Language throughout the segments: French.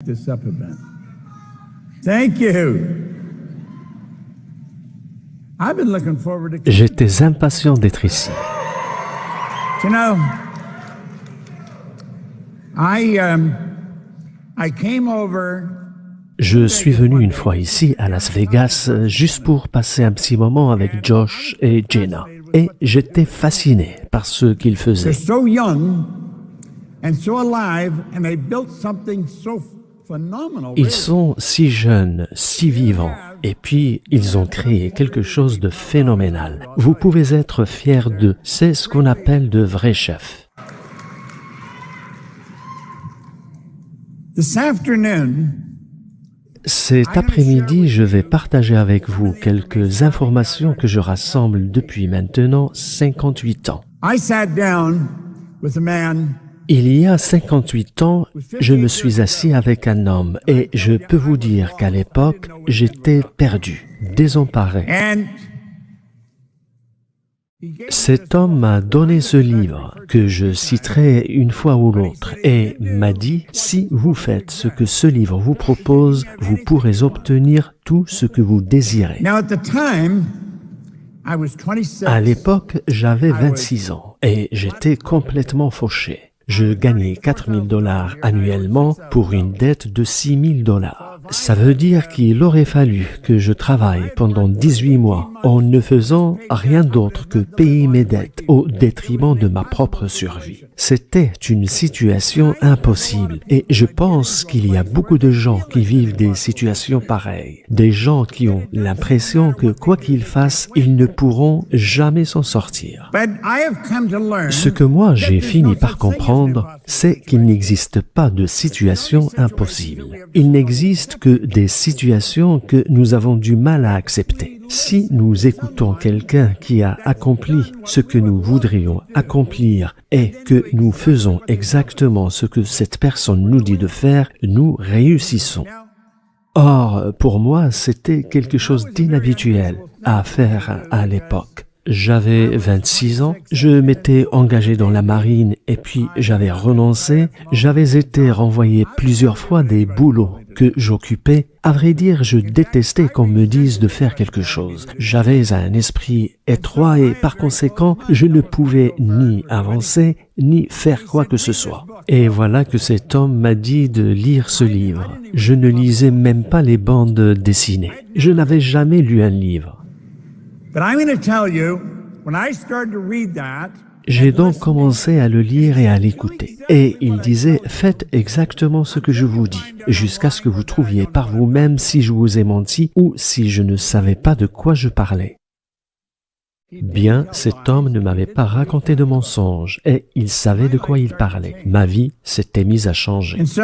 This up a bit. Thank you. I've been looking forward to. J'étais impatient d'être ici. You know, I came over. Je suis venu une fois ici à Las Vegas juste pour passer un petit moment avec Josh et Jenna. Et j'étais fasciné par ce qu'ils faisaient. They're so young and so alive, and they built something so phenomenal. Ils sont si jeunes, si vivants, et puis ils ont créé quelque chose de phénoménal. Vous pouvez être fiers d'eux. C'est ce qu'on appelle de vrais chefs. This afternoon, Cet après-midi, je vais partager avec vous quelques informations que je rassemble depuis maintenant 58 ans. I sat down with a man. Il y a 58 ans, je me suis assis avec un homme et je peux vous dire qu'à l'époque, j'étais perdu, désemparé. And Cet homme m'a donné ce livre que je citerai une fois ou l'autre et m'a dit « Si vous faites ce que ce livre vous propose, vous pourrez obtenir tout ce que vous désirez. now at the time, I was 26. » À l'époque, j'avais 26 ans et j'étais complètement fauché. Je gagnais $4 000 annuellement pour une dette de $6 000. Ça veut dire qu'il aurait fallu que je travaille pendant 18 mois en ne faisant rien d'autre que payer mes dettes au détriment de ma propre survie. C'était une situation impossible et je pense qu'il y a beaucoup de gens qui vivent des situations pareilles. Des gens qui ont l'impression que quoi qu'ils fassent, ils ne pourront jamais s'en sortir. But I have come to learn Ce que moi j'ai that there's fini no par such thing as comprendre, impossible. c'est qu'il n'existe pas de situation impossible. Il n'existe que des situations que nous avons du mal à accepter. Si nous écoutons quelqu'un qui a accompli ce que nous voudrions accomplir et que nous faisons exactement ce que cette personne nous dit de faire, nous réussissons. Or, pour moi, c'était quelque chose d'inhabituel à faire à l'époque. J'avais 26 ans, je m'étais engagé dans la marine et puis j'avais renoncé. J'avais été renvoyé plusieurs fois des boulots que j'occupais. À vrai dire, je détestais qu'on me dise de faire quelque chose. J'avais un esprit étroit et par conséquent, je ne pouvais ni avancer, ni faire quoi que ce soit. Et voilà que cet homme m'a dit de lire ce livre. Je ne lisais même pas les bandes dessinées. Je n'avais jamais lu un livre. But I'm going to tell you, when I started to read that, J'ai donc commencé à le lire et à l'écouter. Et il disait, faites exactement ce que je vous dis, jusqu'à ce que vous trouviez par vous-même si je vous ai menti ou si je ne savais pas de quoi je parlais. Bien, cet homme ne m'avait pas raconté de mensonges et il savait de quoi il parlait. Ma vie s'était mise à changer. and so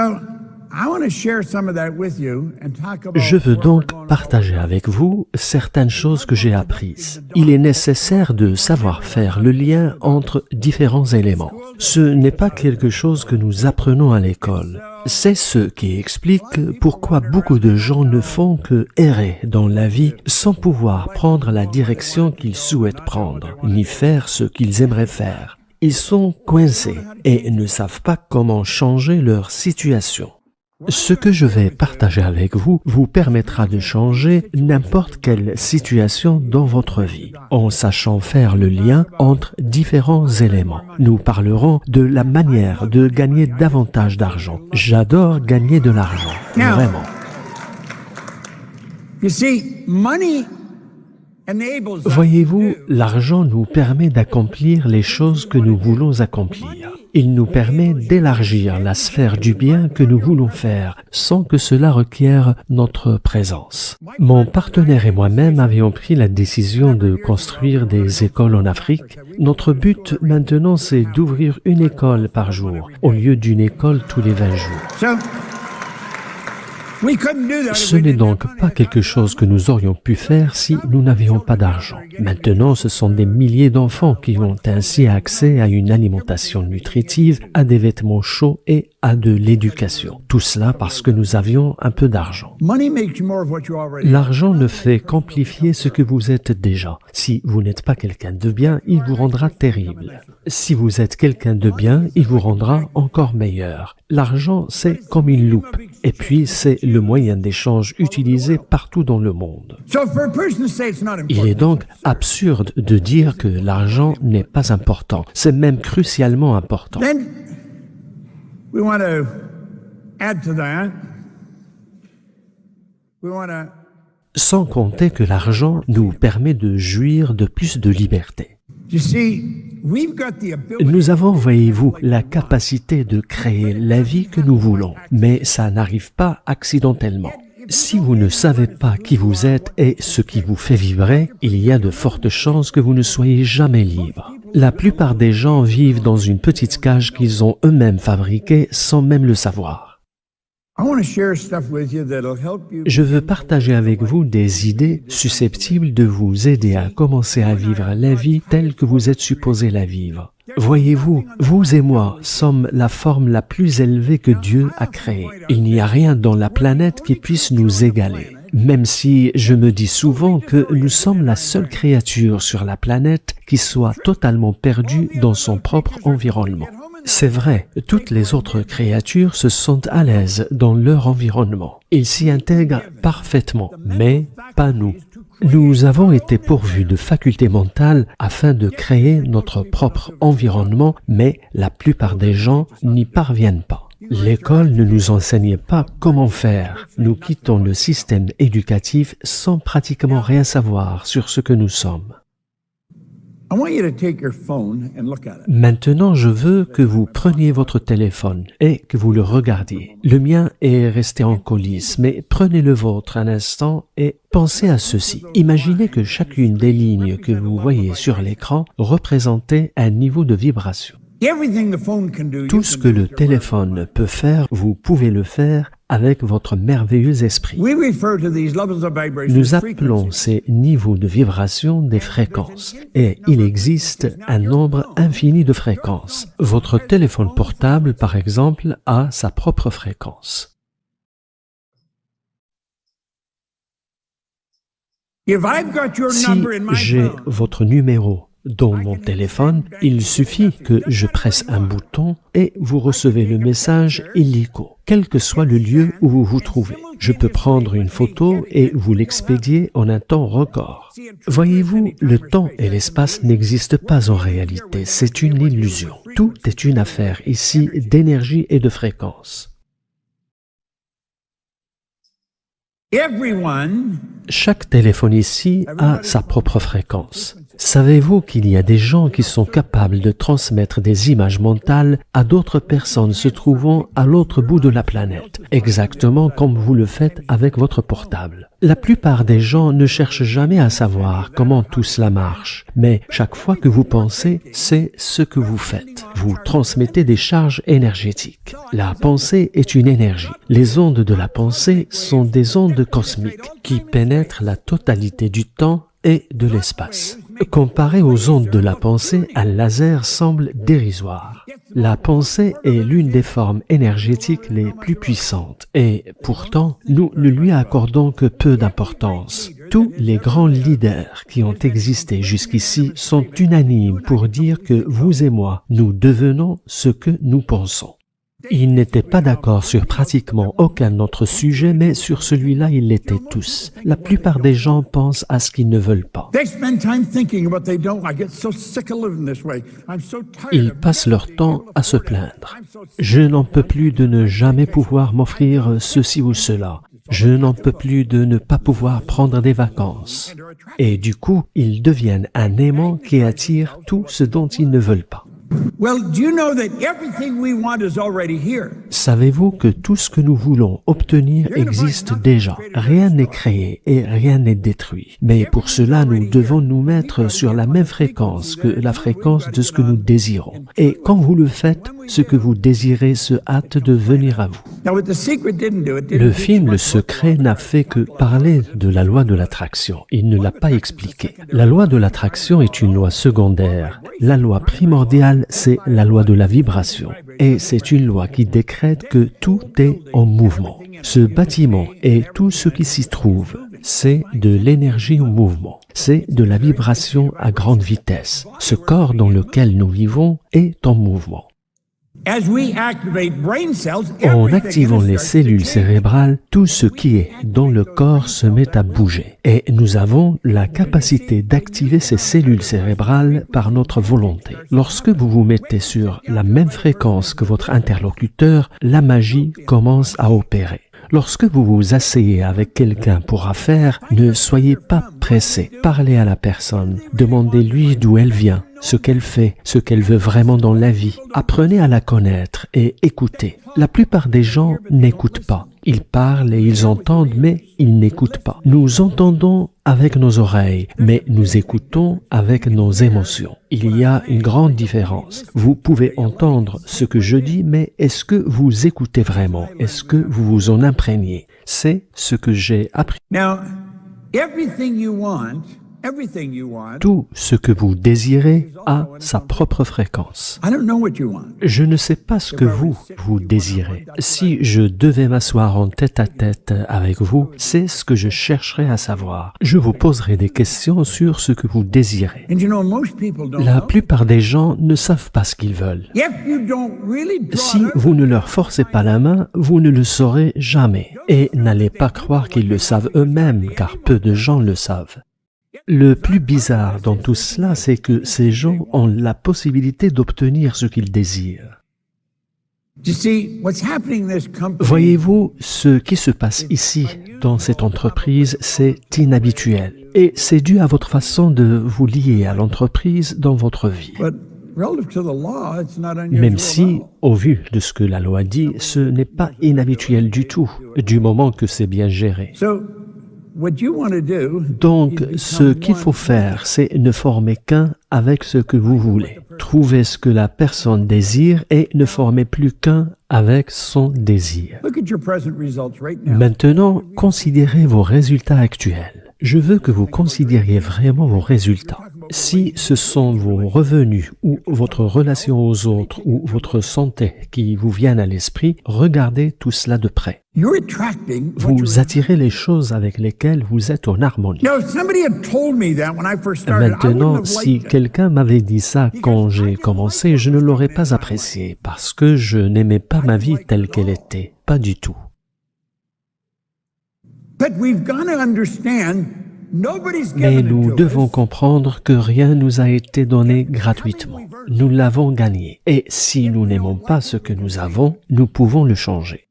I want to share some of that with you and talk about. Je veux donc partager avec vous certaines choses que j'ai apprises. Il est nécessaire de savoir faire le lien entre différents éléments. Ce n'est pas quelque chose que nous apprenons à l'école. C'est ce qui explique pourquoi beaucoup de gens ne font que errer dans la vie sans pouvoir prendre la direction qu'ils souhaitent prendre, ni faire ce qu'ils aimeraient faire. Ils sont coincés et ne savent pas comment changer leur situation. Ce que je vais partager avec vous vous permettra de changer n'importe quelle situation dans votre vie, en sachant faire le lien entre différents éléments. Nous parlerons de la manière de gagner davantage d'argent. J'adore gagner de l'argent, vraiment. You see, money enables us Voyez-vous, l'argent nous permet d'accomplir les choses que nous voulons accomplir. Il nous permet d'élargir la sphère du bien que nous voulons faire sans que cela requiert notre présence. Mon partenaire et moi-même avions pris la décision de construire des écoles en Afrique. Notre but maintenant, c'est d'ouvrir une école par jour au lieu d'une école tous les 20 jours. So, We couldn't do that if Ce we n'est didn't donc have money. pas quelque chose que nous aurions pu faire si nous n'avions pas d'argent. Maintenant, ce sont des milliers d'enfants qui ont ainsi accès à une alimentation nutritive, à des vêtements chauds et à de l'éducation. Tout cela parce que nous avions un peu d'argent. Money makes you more of what you already are. L'argent ne fait qu'amplifier ce que vous êtes déjà. Si vous n'êtes pas quelqu'un de bien, il vous rendra terrible. Si vous êtes quelqu'un de bien, il vous rendra encore meilleur. L'argent, c'est comme une loupe. Et puis, c'est le moyen d'échange utilisé partout dans le monde. So for a person to say it's not Il est important, donc absurde de dire que l'argent n'est pas important. C'est même crucialement important. then we want to add to that. We want to Sans compter que l'argent nous permet de jouir de plus de liberté. You see, we've got the ability. Nous avons, voyez-vous, la capacité de créer la vie que nous voulons, mais ça n'arrive pas accidentellement. Si vous ne savez pas qui vous êtes et ce qui vous fait vibrer, il y a de fortes chances que vous ne soyez jamais libre. La plupart des gens vivent dans une petite cage qu'ils ont eux-mêmes fabriquée sans même le savoir. I want to share stuff with you that'll help you. Je veux partager avec vous des idées susceptibles de vous aider à commencer à vivre la vie telle que vous êtes supposé la vivre. Voyez-vous, vous et moi sommes la forme la plus élevée que Dieu a créée. Il n'y a rien dans la planète qui puisse nous égaler. Même si je me dis souvent que nous sommes la seule créature sur la planète qui soit totalement perdue dans son propre environnement. C'est vrai, toutes les autres créatures se sentent à l'aise dans leur environnement. Ils s'y intègrent parfaitement, mais pas nous. Nous avons été pourvus de facultés mentales afin de créer notre propre environnement, mais la plupart des gens n'y parviennent pas. L'école ne nous enseigne pas comment faire. Nous quittons le système éducatif sans pratiquement rien savoir sur ce que nous sommes. I want you to take your phone and look at it. Maintenant, je veux que vous preniez votre téléphone et que vous le regardiez. Le mien est resté en coulisses, mais prenez le vôtre un instant et pensez à ceci. Imaginez que chacune des lignes que vous voyez sur l'écran représentait un niveau de vibration. Everything the phone can do, you Tout ce can que do le with your téléphone peut faire, vous pouvez le faire avec votre merveilleux esprit. We refer to these levels of vibration Nous as appelons frequencies. ces niveaux de vibration des fréquences et il existe un nombre infini de fréquences. Votre téléphone portable, par exemple, a sa propre fréquence. If I've got your Si number in my j'ai phone, votre numéro dans mon téléphone, il suffit que je presse un bouton et vous recevez le message illico, quel que soit le lieu où vous vous trouvez. Je peux prendre une photo et vous l'expédier en un temps record. Voyez-vous, le temps et l'espace n'existent pas en réalité, c'est une illusion. Tout est une affaire ici d'énergie et de fréquence. everyone Chaque téléphone ici a sa propre fréquence. Savez-vous qu'il y a des gens qui sont capables de transmettre des images mentales à d'autres personnes se trouvant à l'autre bout de la planète, exactement comme vous le faites avec votre portable? La plupart des gens ne cherchent jamais à savoir comment tout cela marche, mais chaque fois que vous pensez, c'est ce que vous faites. Vous transmettez des charges énergétiques. La pensée est une énergie. Les ondes de la pensée sont des ondes cosmiques qui pénètrent la totalité du temps et de l'espace. Comparé aux ondes de la pensée, un laser semble dérisoire. La pensée est l'une des formes énergétiques les plus puissantes et pourtant, nous ne lui accordons que peu d'importance. Tous les grands leaders qui ont existé jusqu'ici sont unanimes pour dire que vous et moi, nous devenons ce que nous pensons. Ils n'étaient pas d'accord sur pratiquement aucun autre sujet, mais sur celui-là, ils l'étaient tous. La plupart des gens pensent à ce qu'ils ne veulent pas. they spend time thinking of what they don't. I get so sick of living this way. I'm so tired Ils of passent leur temps à se plaindre. Je n'en peux plus de ne jamais pouvoir m'offrir ceci ou cela. Je n'en peux plus de ne pas pouvoir prendre des vacances. Et du coup, ils deviennent un aimant qui attire tout ce dont ils ne veulent pas. Well, do you know that everything we want is already here? Savez-vous que tout ce que nous voulons obtenir existe déjà? Rien n'est créé et rien n'est détruit. Mais pour cela, nous devons nous mettre sur la même fréquence que la fréquence de ce que nous désirons. Et quand vous le faites, ce que vous désirez se hâte de venir à vous. Now, what The Secret didn't do, it Le didn't film Le Secret n'a fait que parler de la loi de l'attraction. Il ne l'a pas expliqué. La loi de l'attraction est une loi secondaire. La loi primordiale, c'est la loi de la vibration. Et c'est une loi qui décrète que tout est en mouvement. Ce bâtiment et tout ce qui s'y trouve, c'est de l'énergie en mouvement. C'est de la vibration à grande vitesse. Ce corps dans lequel nous vivons est en mouvement. As we activate brain cells, En everything activant les starts to cellules change. cérébrales, tout ce qui est dans le corps se met à bouger. Et nous avons la capacité d'activer ces cellules cérébrales par notre volonté. Lorsque vous vous mettez sur la même fréquence que votre interlocuteur, la magie commence à opérer. Lorsque vous vous asseyez avec quelqu'un pour affaire, ne soyez pas pressé. Parlez à la personne. Demandez-lui d'où elle vient, ce qu'elle fait, ce qu'elle veut vraiment dans la vie. Apprenez à la connaître et écoutez. La plupart des gens n'écoutent pas. Ils parlent et ils entendent, mais ils n'écoutent pas. Nous entendons avec nos oreilles, mais nous écoutons avec nos émotions. Il y a une grande différence. Vous pouvez entendre ce que je dis, mais est-ce que vous écoutez vraiment? Est-ce que vous vous en imprégnez? C'est ce que j'ai appris. Now, everything you want, Tout ce que vous désirez a sa propre fréquence. I don't know what you want. Je ne sais pas ce que vous désirez. Si je devais m'asseoir en tête-à-tête avec vous, c'est ce que je chercherais à savoir. Je vous poserai des questions sur ce que vous désirez. And you know, most people don't La know. plupart des gens ne savent pas ce qu'ils veulent. If you don't really draw Si it up, vous ne leur forcez pas la main, vous ne le saurez jamais. Et n'allez pas croire qu'ils le savent eux-mêmes, car peu de gens le savent. Le plus bizarre dans tout cela, c'est que ces gens ont la possibilité d'obtenir ce qu'ils désirent. you see, what's happening in this company, Voyez-vous, ce qui se passe ici, dans cette entreprise, c'est inhabituel. Et c'est dû à votre façon de vous lier à l'entreprise dans votre vie. but relative to the law, it's not unusual. Même at si, all. au vu de ce que la loi dit, ce n'est pas inhabituel du tout, du moment que c'est bien géré. So, what you want to do Donc, is ce become qu'il one faut faire, c'est ne former qu'un avec ce que vous voulez. Trouvez ce que la personne désire et ne formez plus qu'un avec son désir. Look at your present results right now. Maintenant, considérez vos résultats actuels. Je veux que vous considériez vraiment vos résultats. Si ce sont vos revenus ou votre relation aux autres ou votre santé qui vous viennent à l'esprit, regardez tout cela de près. You're attracting what you're- Vous attirez les choses avec lesquelles vous êtes en harmonie. Now, if somebody had told me that when I first started, I Maintenant, wouldn't have si liked it. quelqu'un m'avait dit ça quand j'ai commencé, je ne l'aurais pas apprécié parce que je n'aimais pas ma vie telle qu'elle était. Pas du tout. But we've got to understand, nobody's Mais given it nous to devons us. comprendre que rien nous a été donné gratuitement. Nous l'avons gagné. Et si nous n'aimons pas ce que nous avons, nous pouvons le changer.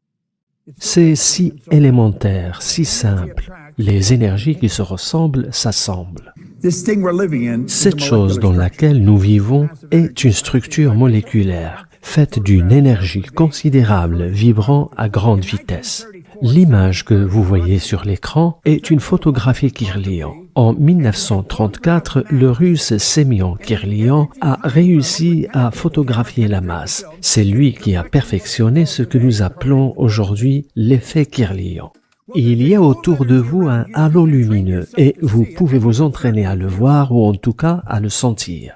C'est si élémentaire, si simple. Les énergies qui se ressemblent s'assemblent. This thing we're living in is a Cette chose dans molecular laquelle nous vivons est une structure moléculaire, faite d'une énergie considérable vibrant à grande vitesse. L'image que vous voyez sur l'écran est une photographie Kirlian. En 1934, le russe Semyon Kirlian a réussi à photographier la masse. C'est lui qui a perfectionné ce que nous appelons aujourd'hui l'effet Kirlian. Il y a autour de vous un halo lumineux et vous pouvez vous entraîner à le voir ou en tout cas à le sentir.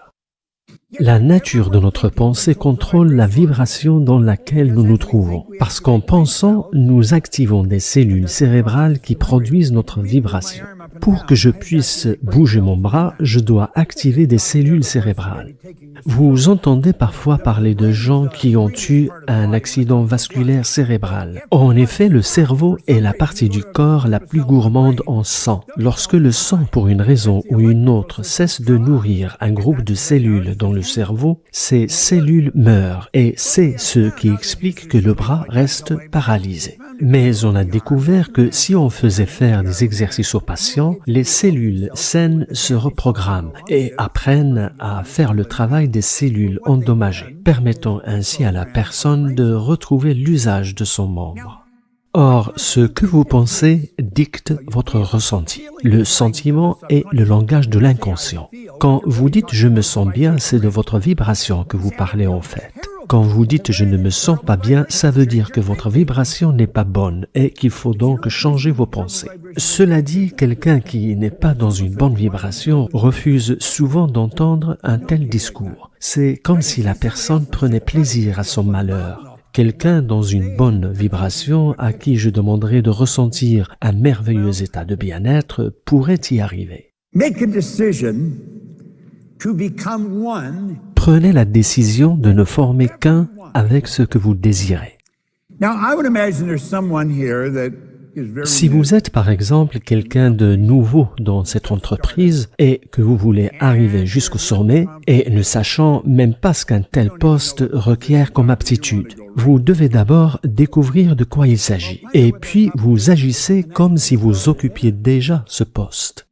La nature de notre pensée contrôle la vibration dans laquelle nous nous trouvons. Parce qu'en pensant, nous activons des cellules cérébrales qui produisent notre vibration. Pour que je puisse bouger mon bras, je dois activer des cellules cérébrales. Vous entendez parfois parler de gens qui ont eu un accident vasculaire cérébral. En effet, le cerveau est la partie du corps la plus gourmande en sang. Lorsque le sang, pour une raison ou une autre, cesse de nourrir un groupe de cellules dans le cerveau, ces cellules meurent et c'est ce qui explique que le bras reste paralysé. Mais on a découvert que si on faisait faire des exercices aux patients, temps, les cellules saines se reprogramment et apprennent à faire le travail des cellules endommagées, permettant ainsi à la personne de retrouver l'usage de son membre. Or, ce que vous pensez dicte votre ressenti. Le sentiment est le langage de l'inconscient. Quand vous dites « je me sens bien », c'est de votre vibration que vous parlez en fait. Quand vous dites « je ne me sens pas bien », ça veut dire que votre vibration n'est pas bonne et qu'il faut donc changer vos pensées. Cela dit, quelqu'un qui n'est pas dans une bonne vibration refuse souvent d'entendre un tel discours. C'est comme si la personne prenait plaisir à son malheur. Quelqu'un dans une bonne vibration à qui je demanderais de ressentir un merveilleux état de bien-être pourrait y arriver. Make a decision to become one. Prenez la décision de ne former qu'un avec ce que vous désirez. Now, I would imagine there's someone here that is very Si vous êtes par exemple quelqu'un de nouveau dans cette entreprise et que vous voulez arriver jusqu'au sommet et ne sachant même pas ce qu'un tel poste requiert comme aptitude, vous devez d'abord découvrir de quoi il s'agit et puis vous agissez comme si vous occupiez déjà ce poste.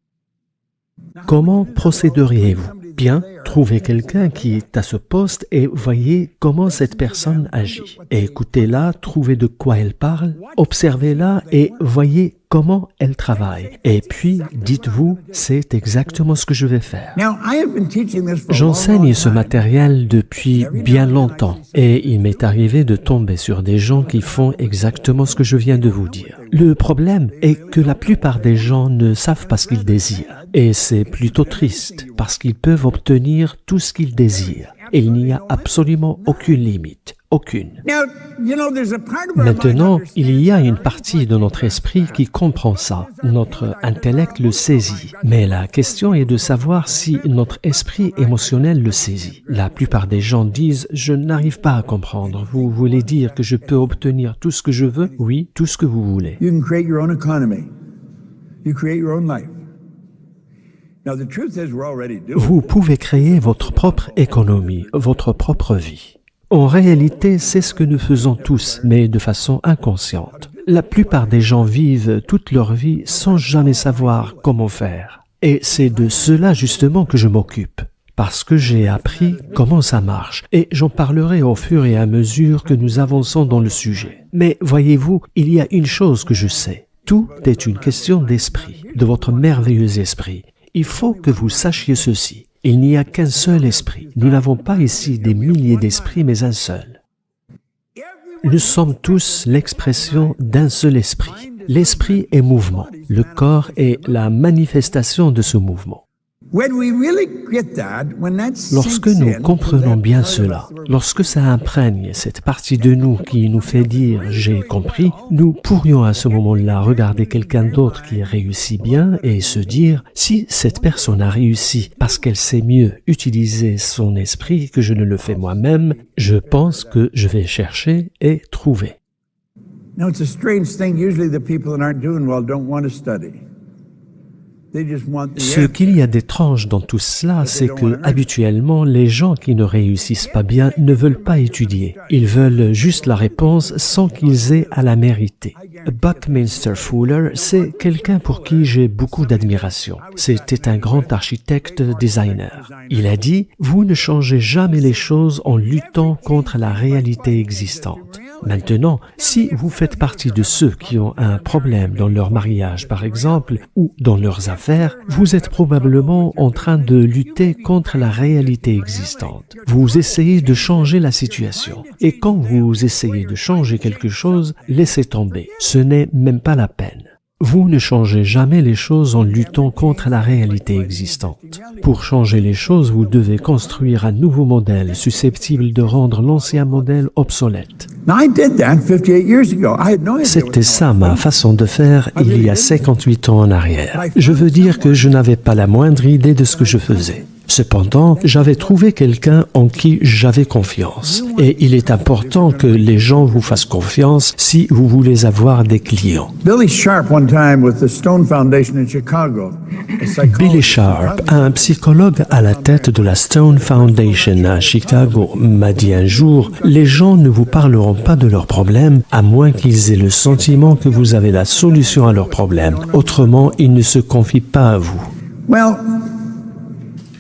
Comment procéderiez-vous? Bien, trouvez quelqu'un qui est à ce poste et voyez comment cette personne agit. Écoutez-la, trouvez de quoi elle parle, observez-la et voyez comment elle travaille. Et puis, dites-vous, c'est exactement ce que je vais faire. Now, I have been teaching this for a long, J'enseigne long ce time. matériel depuis bien longtemps et il m'est arrivé de tomber sur des gens qui font exactement ce que je viens de vous dire. Le problème est que la plupart des gens ne savent pas ce qu'ils désirent et c'est plutôt triste parce qu'ils peuvent obtenir tout ce qu'ils désirent. Il n'y a absolument aucune limite, aucune. Now, you know, there's a part of our Maintenant, mind il y a une partie de notre esprit qui comprend ça. Notre intellect le saisit. Mais la question est de savoir si notre esprit émotionnel le saisit. La plupart des gens disent « Je n'arrive pas à comprendre. Vous voulez dire que je peux obtenir tout ce que je veux? Oui, tout ce que vous voulez. You can create your own economy. You create your own life. Now, the truth is we're already doing it. Vous pouvez créer votre propre économie, votre propre vie. En réalité, c'est ce que nous faisons tous, mais de façon inconsciente. La plupart des gens vivent toute leur vie sans jamais savoir comment faire. Et c'est de cela justement que je m'occupe. Parce que j'ai appris comment ça marche, et j'en parlerai au fur et à mesure que nous avançons dans le sujet. Mais voyez-vous, il y a une chose que je sais. Tout est une question d'esprit, de votre merveilleux esprit. Il faut que vous sachiez ceci. Il n'y a qu'un seul esprit. Nous n'avons pas ici des milliers d'esprits, mais un seul. Nous sommes tous l'expression d'un seul esprit. L'esprit est mouvement. Le corps est la manifestation de ce mouvement. When we really get that, when that Lorsque sinks nous in, comprenons that bien part of cela, us, lorsque ça imprègne cette partie de nous qui nous fait dire « j'ai compris », nous pourrions à ce moment-là regarder quelqu'un d'autre qui réussit bien et se dire « si cette personne a réussi parce qu'elle sait mieux utiliser son esprit que je ne le fais moi-même, je pense que je vais chercher et trouver. Now, it's a strange thing. Usually the people that aren't doing well don't want to study. They just want the Ce answer. qu'il y a d'étrange dans tout cela, c'est que habituellement, les gens qui ne réussissent pas bien ne veulent pas étudier. Ils veulent juste la réponse sans qu'ils aient à la mériter. Buckminster Fuller, c'est quelqu'un pour qui j'ai beaucoup d'admiration. C'était un grand architecte designer. Il a dit « Vous ne changez jamais les choses en luttant contre la réalité existante. » Maintenant, si vous faites partie de ceux qui ont un problème dans leur mariage, par exemple, ou dans leurs affaires, vous êtes probablement en train de lutter contre la réalité existante. Vous essayez de changer la situation. Et quand vous essayez de changer quelque chose, laissez tomber. Ce n'est même pas la peine. Vous ne changez jamais les choses en luttant contre la réalité existante. Pour changer les choses, vous devez construire un nouveau modèle susceptible de rendre l'ancien modèle obsolète. Now, I did that 58 years ago. I had no idea. C'était ça ma façon de faire il y a 58 ans en arrière. Je veux dire que je n'avais pas la moindre idée de ce que je faisais. Cependant, j'avais trouvé quelqu'un en qui j'avais confiance. Et il est important que les gens vous fassent confiance si vous voulez avoir des clients. Billy Sharp, one time with the Stone Foundation in Chicago. Billy Sharp, un psychologue à la tête de la Stone Foundation à Chicago, m'a dit un jour, les gens ne vous parleront pas de leurs problèmes à moins qu'ils aient le sentiment que vous avez la solution à leurs problèmes. Autrement, ils ne se confient pas à vous. Well,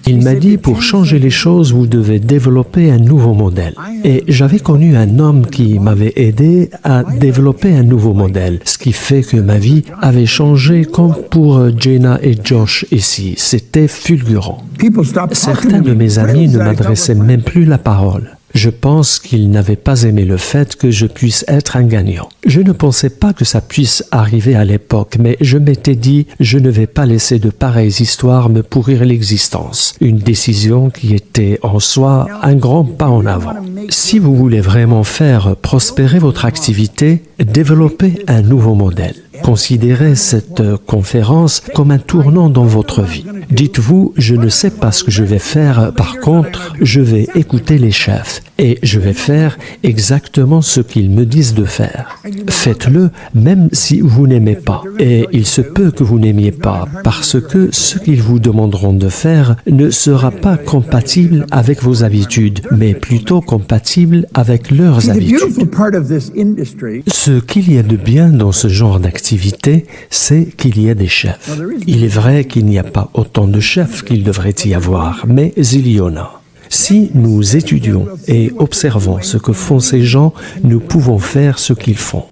Il m'a dit, pour changer les choses, vous devez développer un nouveau modèle. Et j'avais connu un homme qui m'avait aidé à développer un nouveau modèle, ce qui fait que ma vie avait changé comme pour Jenna et Josh ici. C'était fulgurant. people stopped talking Certains to de me. mes amis ne m'adressaient même plus la parole. Je pense qu'ils n'avaient pas aimé le fait que je puisse être un gagnant. Je ne pensais pas que ça puisse arriver à l'époque, mais je m'étais dit, je ne vais pas laisser de pareilles histoires me pourrir l'existence. Une décision qui était en soi un grand pas en avant. Si vous voulez vraiment faire prospérer votre activité, développez un nouveau modèle. Considérez cette conférence comme un tournant dans votre vie. Dites-vous, je ne sais pas ce que je vais faire, par contre, je vais écouter les chefs et je vais faire exactement ce qu'ils me disent de faire. Faites-le même si vous n'aimez pas. Et il se peut que vous n'aimiez pas parce que ce qu'ils vous demanderont de faire ne sera pas compatible avec vos habitudes, mais plutôt compatible avec leurs See, the habitudes. beautiful part of this industry, Ce qu'il y a de bien dans ce genre d'activité, c'est qu'il y a des chefs. Il est vrai qu'il n'y a pas autant de chefs qu'il devrait y avoir, mais il y en a. Si nous étudions et observons ce que font ces gens, nous pouvons faire ce qu'ils font.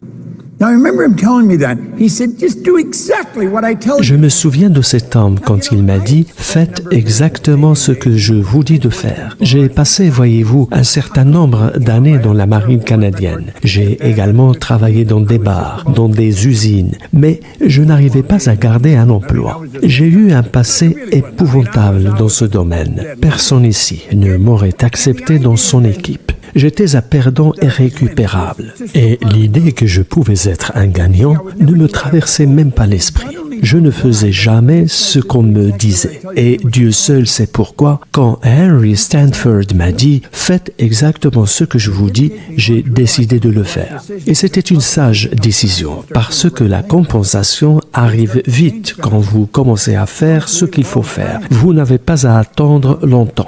now I remember him telling me that. He said, just do exactly what I tell Je you. me souviens de cet homme quand il m'a dit « Faites exactement ce que je vous dis de faire ». J'ai passé, voyez-vous, un certain nombre d'années dans la marine canadienne. J'ai également travaillé dans des bars, dans des usines, mais je n'arrivais pas à garder un emploi. J'ai eu un passé épouvantable dans ce domaine. Personne ici ne m'aurait accepté dans son équipe. J'étais un perdant irrécupérable. Et l'idée que je pouvais être un gagnant ne me traversait même pas l'esprit. Je ne faisais jamais ce qu'on me disait. Et Dieu seul sait pourquoi, quand Henry Stanford m'a dit « Faites exactement ce que je vous dis », j'ai décidé de le faire. Et c'était une sage décision, parce que la compensation arrive vite quand vous commencez à faire ce qu'il faut faire. Vous n'avez pas à attendre longtemps.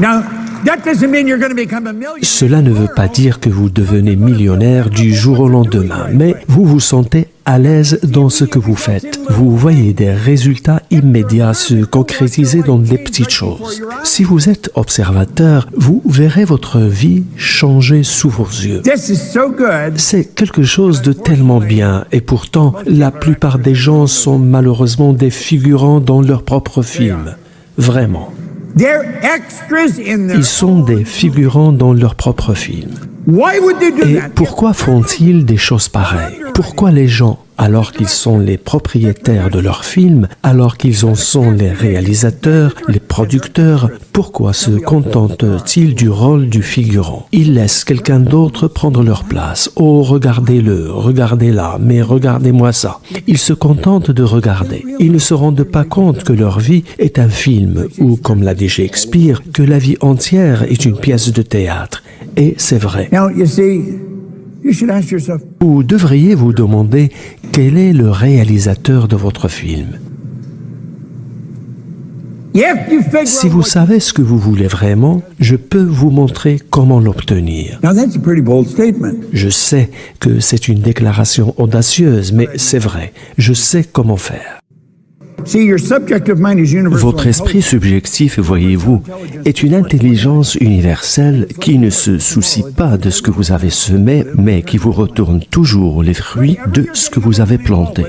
Now, that doesn't mean you're going to become a millionaire. Cela ne veut pas dire que vous devenez millionnaire du jour au lendemain, mais vous vous sentez à l'aise dans ce que vous faites. Vous voyez des résultats immédiats se concrétiser dans des petites choses. Si vous êtes observateur, vous verrez votre vie changer sous vos yeux. This is so good. C'est quelque chose de tellement bien, et pourtant, la plupart des gens sont malheureusement des figurants dans leur propre film. Vraiment. They're extras in there. Ils sont des figurants dans leur propre film. Why would they do Et that? pourquoi font-ils des choses pareilles? Pourquoi les gens, alors qu'ils sont les propriétaires de leurs films, alors qu'ils en sont les réalisateurs, les producteurs, pourquoi se contentent-ils du rôle du figurant? Ils laissent quelqu'un d'autre prendre leur place. Oh, regardez-le, regardez-la, mais regardez-moi ça. Ils se contentent de regarder. Ils ne se rendent pas compte que leur vie est un film, ou, comme l'a dit Shakespeare, que la vie entière est une pièce de théâtre. Et c'est vrai. Now, you see, you should ask yourself, Vous devriez vous demander quel est le réalisateur de votre film. if you figure Si out vous what- savez ce que vous voulez vraiment, je peux vous montrer comment l'obtenir. Now, that's a pretty bold statement. Je sais que c'est une déclaration audacieuse, mais c'est vrai. Je sais comment faire. See, your subjective mind is universal. Votre esprit subjectif, voyez-vous, est une intelligence universelle qui ne se soucie pas de ce que vous avez semé, mais qui vous retourne toujours les fruits de ce que vous avez planté.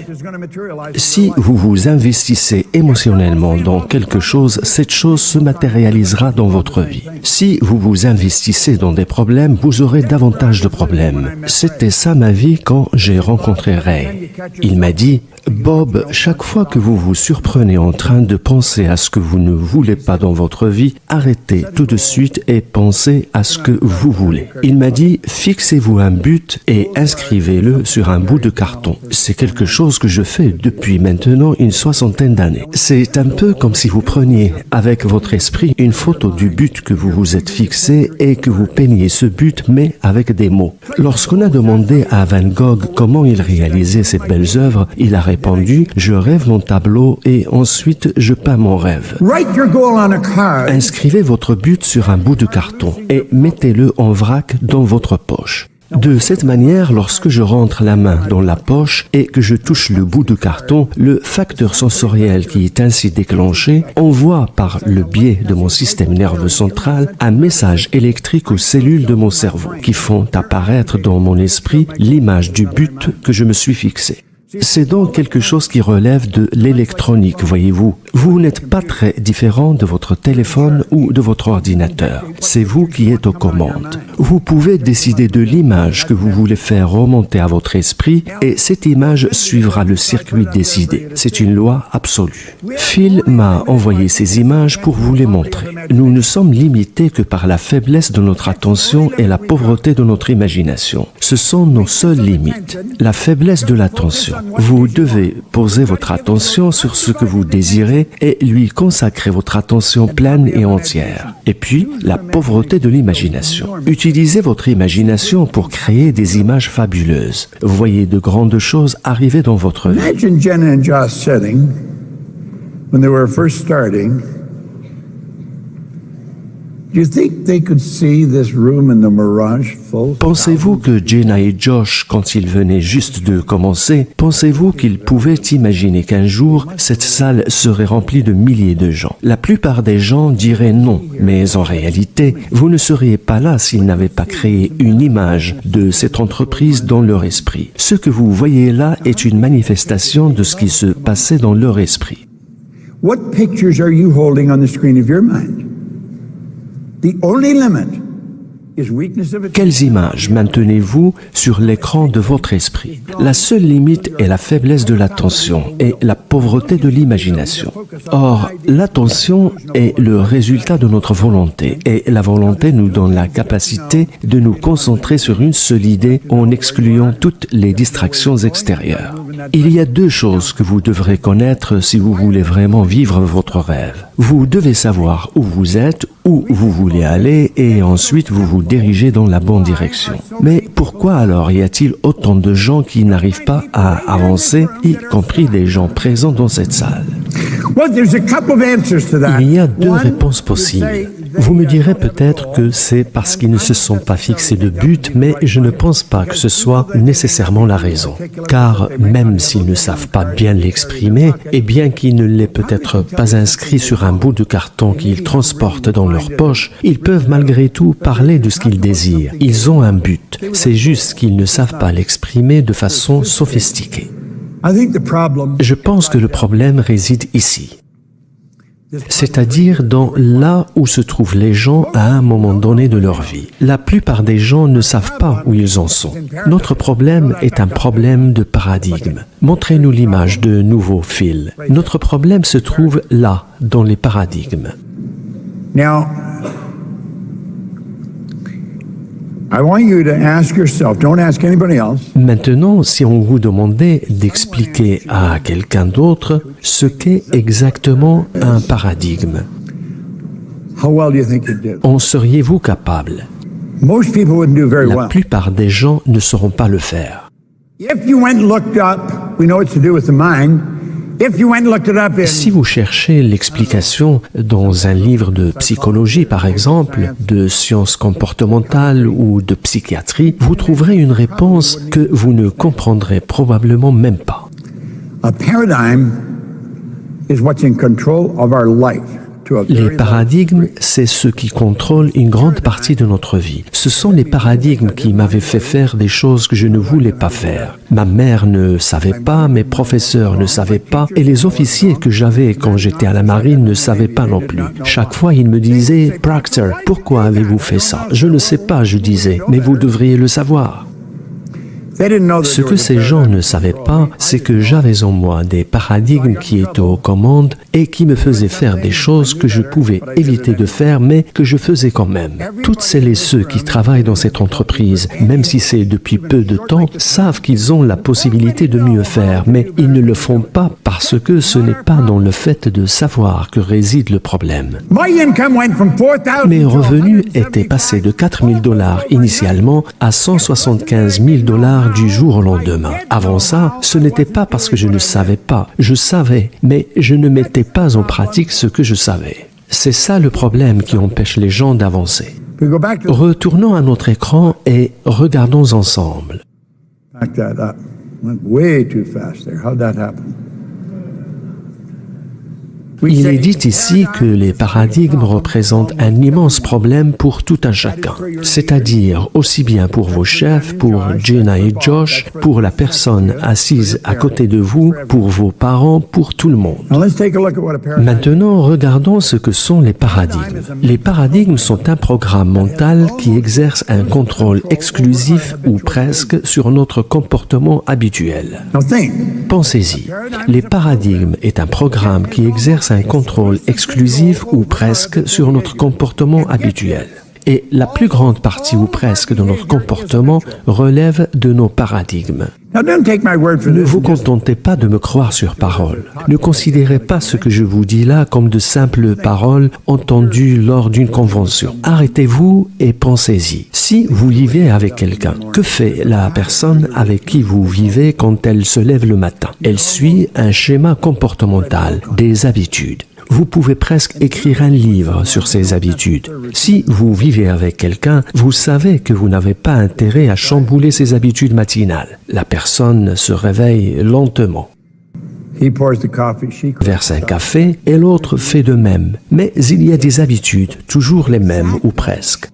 Si vous vous investissez émotionnellement dans quelque chose, cette chose se matérialisera dans votre vie. Si vous vous investissez dans des problèmes, vous aurez davantage de problèmes. C'était ça ma vie quand j'ai rencontré Ray. Il m'a dit, Bob, chaque fois que vous vous surprenez en train de penser à ce que vous ne voulez pas dans votre vie, arrêtez tout de suite et pensez à ce que vous voulez. Il m'a dit, fixez-vous un but et inscrivez-le sur un bout de carton. C'est quelque chose que je fais depuis maintenant une 60aine d'années. C'est un peu comme si vous preniez avec votre esprit une photo du but que vous vous êtes fixé et que vous peigniez ce but mais avec des mots. Lorsqu'on a demandé à Van Gogh comment il réalisait ces belles œuvres, il a répondu « Je rêve mon tableau et ensuite je peins mon rêve ». Inscrivez votre but sur un bout de carton et mettez-le en vrac dans votre poche. De cette manière, lorsque je rentre la main dans la poche et que je touche le bout de carton, le facteur sensoriel qui est ainsi déclenché envoie par le biais de mon système nerveux central un message électrique aux cellules de mon cerveau qui font apparaître dans mon esprit l'image du but que je me suis fixé. C'est donc quelque chose qui relève de l'électronique, voyez-vous. Vous n'êtes pas très différent de votre téléphone ou de votre ordinateur. C'est vous qui êtes aux commandes. Vous pouvez décider de l'image que vous voulez faire remonter à votre esprit et cette image suivra le circuit décidé. C'est une loi absolue. Phil m'a envoyé ces images pour vous les montrer. Nous ne sommes limités que par la faiblesse de notre attention et la pauvreté de notre imagination. Ce sont nos seules limites. La faiblesse de l'attention. Vous devez poser votre attention sur ce que vous désirez et lui consacrer votre attention pleine et entière. Et puis, la pauvreté de l'imagination. Utilisez votre imagination pour créer des images fabuleuses. Voyez de grandes choses arriver dans votre vie. Imagine Jen and Josh sitting when they were first starting. Do you think they could see this room in the mirage full? Pensez-vous que Jenna et Josh, quand ils venaient juste de commencer, pensez-vous qu'ils pouvaient imaginer qu'un jour, cette salle serait remplie de milliers de gens? La plupart des gens diraient non, mais en réalité, vous ne seriez pas là s'ils n'avaient pas créé une image de cette entreprise dans leur esprit. Ce que vous voyez là est une manifestation de ce qui se passait dans leur esprit. What pictures are you holding on the screen of your mind? The only limit is weakness of attention. Quelles images maintenez-vous sur l'écran de votre esprit? La seule limite est la faiblesse de l'attention et la pauvreté de l'imagination. Or, l'attention est le résultat de notre volonté et la volonté nous donne la capacité de nous concentrer sur une seule idée en excluant toutes les distractions extérieures. Il y a deux choses que vous devrez connaître si vous voulez vraiment vivre votre rêve. Vous devez savoir où vous êtes, où vous voulez aller et ensuite vous vous dirigez dans la bonne direction. Mais pourquoi alors y a-t-il autant de gens qui n'arrivent pas à avancer, y compris des gens présents dans cette salle? Il y a deux réponses possibles. Vous me direz peut-être que c'est parce qu'ils ne se sont pas fixés de but, mais je ne pense pas que ce soit nécessairement la raison. Car même s'ils ne savent pas bien l'exprimer, et bien qu'ils ne l'aient peut-être pas inscrit sur un bout de carton qu'ils transportent dans leur poche, ils peuvent malgré tout parler de ce qu'ils désirent. Ils ont un but. C'est juste qu'ils ne savent pas l'exprimer de façon sophistiquée. Je pense que le problème réside ici. C'est-à-dire dans là où se trouvent les gens à un moment donné de leur vie. La plupart des gens ne savent pas où ils en sont. Notre problème est un problème de paradigme. Montrez-nous l'image de nouveau, Phil. Notre problème se trouve là, dans les paradigmes. Now, I want you to ask yourself, don't ask anybody else. Maintenant, si on vous demandait d'expliquer à quelqu'un d'autre ce qu'est exactement un paradigme, How well do you think you'd do? en seriez-vous capable? Most people wouldn't do very La well. plupart des gens ne sauront pas le faire. If you went and looked up, we know it's to do with the mind. If you went and looked it up in Si vous cherchez l'explication dans un livre de psychologie, par exemple, de sciences comportementales ou de psychiatrie, vous trouverez une réponse que vous ne comprendrez probablement même pas. a paradigm is what's in control of our life. To a Les very paradigmes, c'est ce qui contrôle une grande partie de notre vie. Ce sont les paradigmes qui m'avaient fait faire des choses que je ne voulais pas faire. Ma mère ne savait pas, mes professeurs ne savaient pas, et les officiers que j'avais quand j'étais à la marine ne savaient pas non plus. Chaque fois, ils me disaient « Proctor, pourquoi avez-vous fait ça ?» Je ne sais pas, je disais, mais vous devriez le savoir. Ce que ces gens ne savaient pas, c'est que j'avais en moi des paradigmes qui étaient aux commandes et qui me faisaient faire des choses que je pouvais éviter de faire, mais que je faisais quand même. Toutes celles et ceux qui travaillent dans cette entreprise, même si c'est depuis peu de temps, savent qu'ils ont la possibilité de mieux faire, mais ils ne le font pas parce que ce n'est pas dans le fait de savoir que réside le problème. Mes revenus étaient passés de $4,000 initialement à $175,000 du jour au lendemain. Avant ça, ce n'était pas parce que je ne savais pas. Je savais, mais je ne mettais pas en pratique ce que je savais. C'est ça le problème qui empêche les gens d'avancer. Retournons à notre écran et regardons ensemble. Back that up. Went way too fast there. How'd that happen? Il est dit ici que les paradigmes représentent un immense problème pour tout un chacun, c'est-à-dire aussi bien pour vos chefs, pour Jenna et Josh, pour la personne assise à côté de vous, pour vos parents, pour tout le monde. Now let's take a look at what a paradigm. Maintenant, regardons ce que sont les paradigmes. Les paradigmes sont un programme mental qui exerce un contrôle exclusif ou presque sur notre comportement habituel. Now think. Pensez-y. Les paradigmes est un programme qui exerce un contrôle exclusif ou presque sur notre comportement habituel. Et la plus grande partie ou presque de notre comportement relève de nos paradigmes. Now don't take my word for Ne this. vous contentez pas de me croire sur parole. Ne considérez pas ce que je vous dis là comme de simples paroles entendues lors d'une convention. Arrêtez-vous et pensez-y. Si vous vivez avec quelqu'un, que fait la personne avec qui vous vivez quand elle se lève le matin? Elle suit un schéma comportemental, des habitudes. Vous pouvez presque écrire un livre sur ces habitudes. Si vous vivez avec quelqu'un, vous savez que vous n'avez pas intérêt à chambouler ses habitudes matinales. La personne se réveille lentement, He pours the coffee, she verse un café et l'autre fait de même. Mais il y a des habitudes, toujours les mêmes ou presque.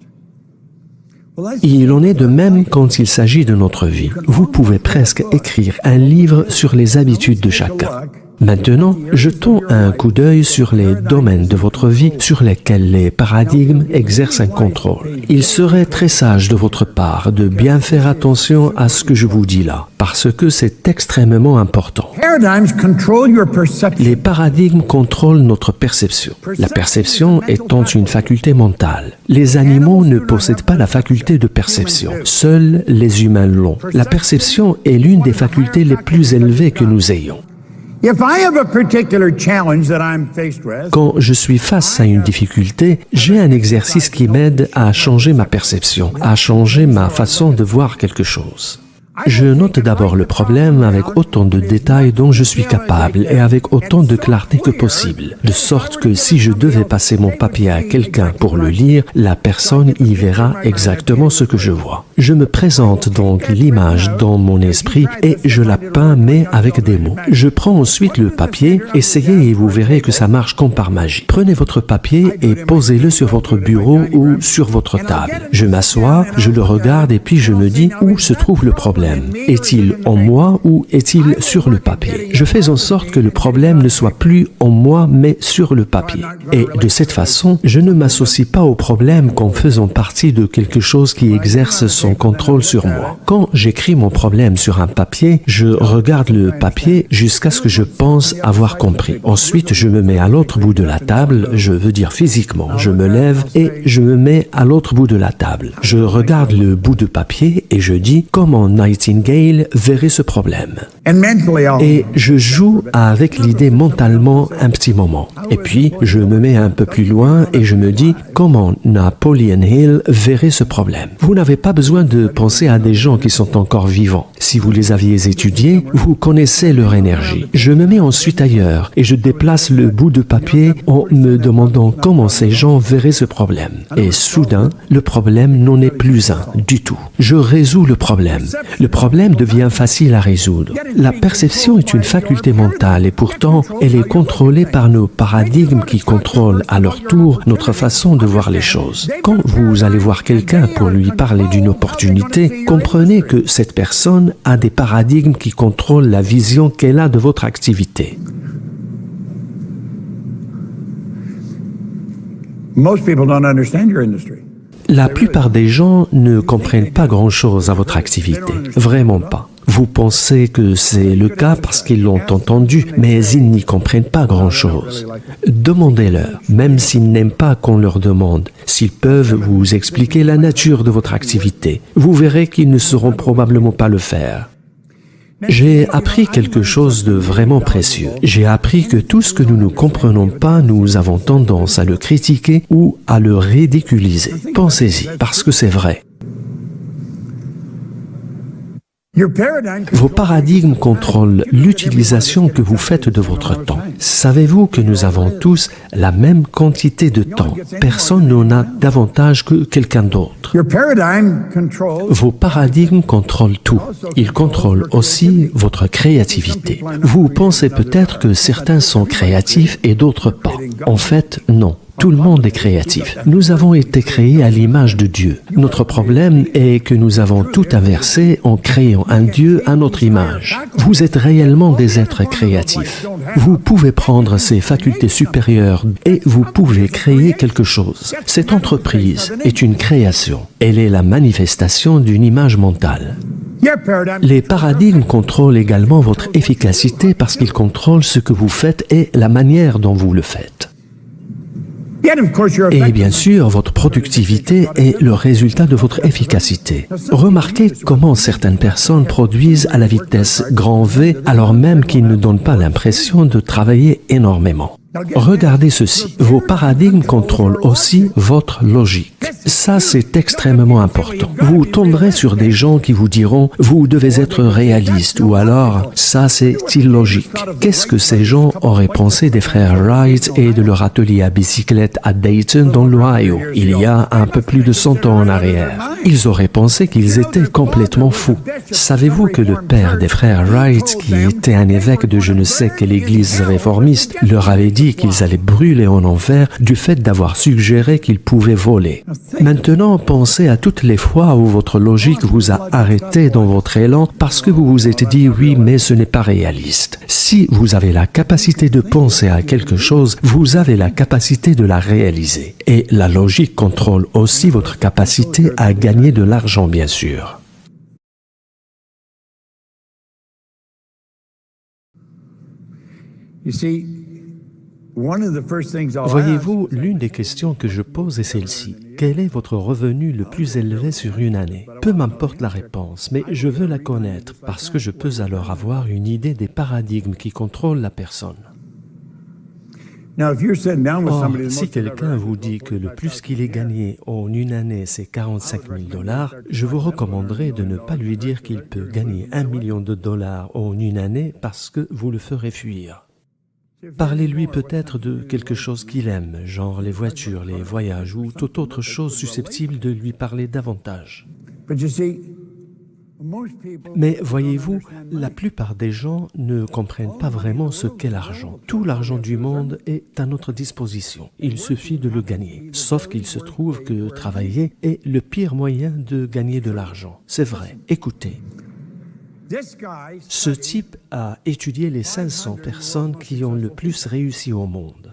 Il en est de même quand il s'agit de notre vie. Vous pouvez presque écrire un livre sur les habitudes de chacun. Maintenant, jetons un coup d'œil sur les domaines de votre vie sur lesquels les paradigmes exercent un contrôle. Il serait très sage de votre part de bien faire attention à ce que je vous dis là, parce que c'est extrêmement important. Paradigms control your perception. Les paradigmes contrôlent notre perception. La perception étant une faculté mentale. Les animaux ne possèdent pas la faculté de perception. Seuls les humains l'ont. La perception est l'une des facultés les plus élevées que nous ayons. If I have a particular challenge that I'm faced with, Quand je suis face à une difficulté, j'ai un exercice qui m'aide à changer ma perception, à changer ma façon de voir quelque chose. Je note d'abord le problème avec autant de détails dont je suis capable et avec autant de clarté que possible, de sorte que si je devais passer mon papier à quelqu'un pour le lire, la personne y verra exactement ce que je vois. Je me présente donc l'image dans mon esprit et je la peins mais avec des mots. Je prends ensuite le papier, essayez et vous verrez que ça marche comme par magie. Prenez votre papier et posez-le sur votre bureau ou sur votre table. Je m'assois, je le regarde et puis je me dis où se trouve le problème. Est-il en moi ou est-il sur le papier? Je fais en sorte que le problème ne soit plus en moi mais sur le papier. Et de cette façon, je ne m'associe pas au problème qu'en faisant partie de quelque chose qui exerce son contrôle sur moi. Quand j'écris mon problème sur un papier, je regarde le papier jusqu'à ce que je pense avoir compris. Ensuite, je me mets à l'autre bout de la table, je veux dire physiquement. Je me lève et je me mets à l'autre bout de la table. Je regarde le bout de papier et je dis comment Nightingale verrait ce problème. and mentally I'll Et je joue avec l'idée mentalement un petit moment. Et puis, je me mets un peu plus loin et je me dis comment Napoleon Hill verrait ce problème. Vous n'avez pas besoin de penser à des gens qui sont encore vivants. Si vous les aviez étudiés, vous connaissez leur énergie. Je me mets ensuite ailleurs et je déplace le bout de papier en me demandant comment ces gens verraient ce problème. Et soudain, le problème n'en est plus un du tout. Je résous le problème. Le problème devient facile à résoudre. La perception est une faculté mentale et pourtant, elle est contrôlée par nos paradigmes qui contrôlent à leur tour notre façon de voir les choses. Quand vous allez voir quelqu'un pour lui parler d'une opportunité, comprenez que cette personne a des paradigmes qui contrôlent la vision qu'elle a de votre activité. most people don't understand your industry. La plupart des gens ne comprennent pas grand-chose à votre activité, vraiment pas. Vous pensez que c'est le cas parce qu'ils l'ont entendu, mais ils n'y comprennent pas grand-chose. Demandez-leur, même s'ils n'aiment pas qu'on leur demande, s'ils peuvent vous expliquer la nature de votre activité. Vous verrez qu'ils ne sauront probablement pas le faire. J'ai appris quelque chose de vraiment précieux. J'ai appris que tout ce que nous ne comprenons pas, nous avons tendance à le critiquer ou à le ridiculiser. Pensez-y, parce que c'est vrai. Vos paradigmes contrôlent l'utilisation que vous faites de votre temps. Savez-vous que nous avons tous la même quantité de temps? Personne n'en a davantage que quelqu'un d'autre. Vos paradigmes contrôlent tout. Ils contrôlent aussi votre créativité. Vous pensez peut-être que certains sont créatifs et d'autres pas. En fait, non. Tout le monde est créatif. Nous avons été créés à l'image de Dieu. Notre problème est que nous avons tout inversé en créant un Dieu à notre image. Vous êtes réellement des êtres créatifs. Vous pouvez prendre ces facultés supérieures et vous pouvez créer quelque chose. Cette entreprise est une création. Elle est la manifestation d'une image mentale. Les paradigmes contrôlent également votre efficacité parce qu'ils contrôlent ce que vous faites et la manière dont vous le faites. Et bien sûr, votre productivité est le résultat de votre efficacité. Remarquez comment certaines personnes produisent à la vitesse grand V alors même qu'ils ne donnent pas l'impression de travailler énormément. Regardez ceci, vos paradigmes contrôlent aussi votre logique. Ça, c'est extrêmement important. Vous tomberez sur des gens qui vous diront « vous devez être réaliste » ou alors « ça, c'est illogique ». Qu'est-ce que ces gens auraient pensé des frères Wright et de leur atelier à bicyclette à Dayton dans l'Ohio, il y a un peu plus de 100 ans en arrière? Ils auraient pensé qu'ils étaient complètement fous. Savez-vous que le père des frères Wright, qui était un évêque de je ne sais quelle église réformiste, leur avait dit qu'ils allaient brûler en enfer du fait d'avoir suggéré qu'ils pouvaient voler. Maintenant, pensez à toutes les fois où votre logique vous a arrêté dans votre élan parce que vous vous êtes dit « oui, mais ce n'est pas réaliste ». Si vous avez la capacité de penser à quelque chose, vous avez la capacité de la réaliser. Et la logique contrôle aussi votre capacité à gagner de l'argent, bien sûr. Voyez-vous, l'une des questions que je pose est celle-ci. Quel est votre revenu le plus élevé sur une année? Peu m'importe la réponse, mais je veux la connaître parce que je peux alors avoir une idée des paradigmes qui contrôlent la personne. Or, si quelqu'un vous dit que le plus qu'il ait gagné en une année, c'est 45 000 $, je vous recommanderais de ne pas lui dire qu'il peut gagner $1 million en une année parce que vous le ferez fuir. Parlez-lui peut-être de quelque chose qu'il aime, genre les voitures, les voyages ou toute autre chose susceptible de lui parler davantage. Mais voyez-vous, la plupart des gens ne comprennent pas vraiment ce qu'est l'argent. Tout l'argent du monde est à notre disposition. Il suffit de le gagner. Sauf qu'il se trouve que travailler est le pire moyen de gagner de l'argent. C'est vrai. Écoutez. Ce type a étudié les 500 personnes qui ont le plus réussi au monde.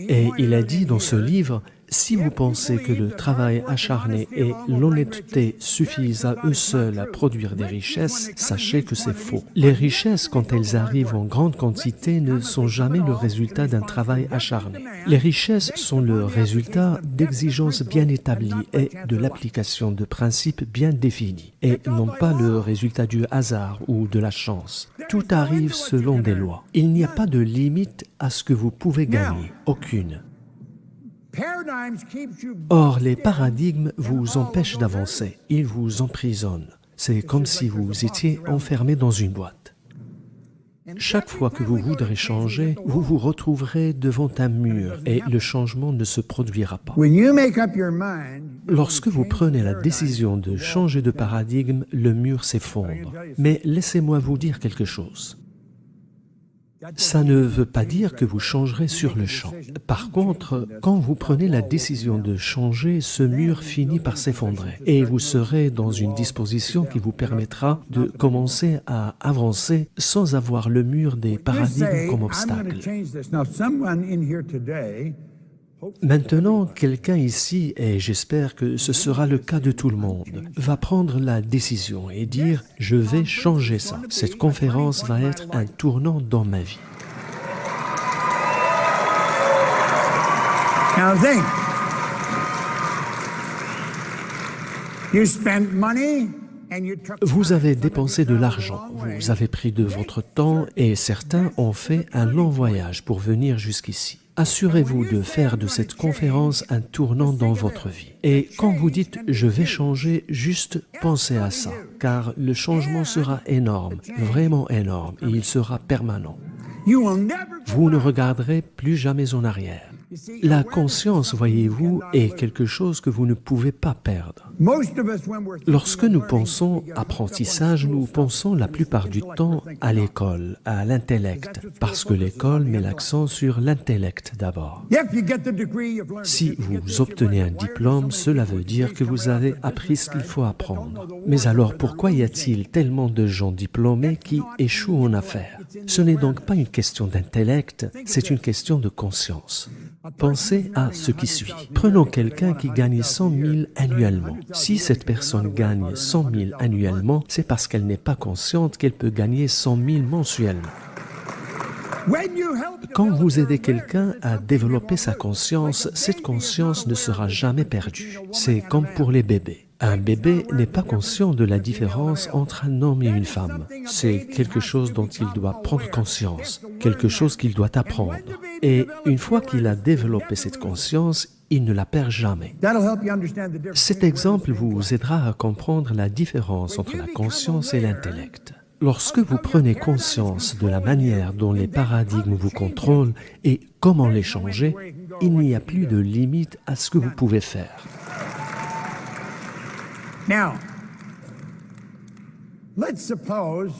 Et il a dit dans ce livre, si vous pensez que le travail acharné et l'honnêteté suffisent à eux seuls à produire des richesses, sachez que c'est faux. Les richesses, quand elles arrivent en grande quantité, ne sont jamais le résultat d'un travail acharné. Les richesses sont le résultat d'exigences bien établies et de l'application de principes bien définis, et non pas le résultat du hasard ou de la chance. Tout arrive selon des lois. Il n'y a pas de limite à ce que vous pouvez gagner, aucune. Or, les paradigmes vous empêchent d'avancer, ils vous emprisonnent. C'est comme si vous étiez enfermé dans une boîte. Chaque fois que vous voudrez changer, vous vous retrouverez devant un mur et le changement ne se produira pas. Lorsque vous prenez la décision de changer de paradigme, le mur s'effondre. Mais laissez-moi vous dire quelque chose. Ça ne veut pas dire que vous changerez sur le champ. Par contre, quand vous prenez la décision de changer, ce mur finit par s'effondrer et vous serez dans une disposition qui vous permettra de commencer à avancer sans avoir le mur des paradigmes comme obstacle. Maintenant, quelqu'un ici, et j'espère que ce sera le cas de tout le monde, va prendre la décision et dire « Je vais changer ça. Cette conférence va être un tournant dans ma vie. » Now think. You spent money and you took Vous avez dépensé de l'argent, vous avez pris de votre temps et certains ont fait un long voyage pour venir jusqu'ici. Assurez-vous de faire de cette conférence un tournant dans votre vie. Et quand vous dites « je vais changer », juste pensez à ça, car le changement sera énorme, vraiment énorme, et il sera permanent. you will never Vous ne regarderez plus jamais en arrière. La conscience, voyez-vous, est quelque chose que vous ne pouvez pas perdre. most of us when we're Lorsque nous pensons apprentissage, nous pensons la plupart du temps à l'école, à l'intellect, parce que l'école met l'accent sur l'intellect d'abord. if you get the degree you've learned Si vous obtenez un diplôme, cela veut dire que vous avez appris ce qu'il faut apprendre. Mais alors pourquoi y a-t-il tellement de gens diplômés qui échouent en affaires? Ce n'est donc pas une question d'intellect, c'est une question de conscience. Pensez à ce qui suit. Prenons quelqu'un qui gagne 100 000 annuellement. Si cette personne gagne 100 000 annuellement, c'est parce qu'elle n'est pas consciente qu'elle peut gagner 100 000 mensuellement. when you help Quand vous aidez quelqu'un à développer sa conscience, cette conscience ne sera jamais perdue. C'est comme pour les bébés. Un bébé n'est pas conscient de la différence entre un homme et une femme. C'est quelque chose dont il doit prendre conscience, quelque chose qu'il doit apprendre. Et une fois qu'il a développé cette conscience, il ne la perd jamais. that'll help you understand the difference. Cet exemple vous aidera à comprendre la différence entre la conscience et l'intellect. Lorsque vous prenez conscience de la manière dont les paradigmes vous contrôlent et comment les changer, il n'y a plus de limite à ce que vous pouvez faire. Now, let's suppose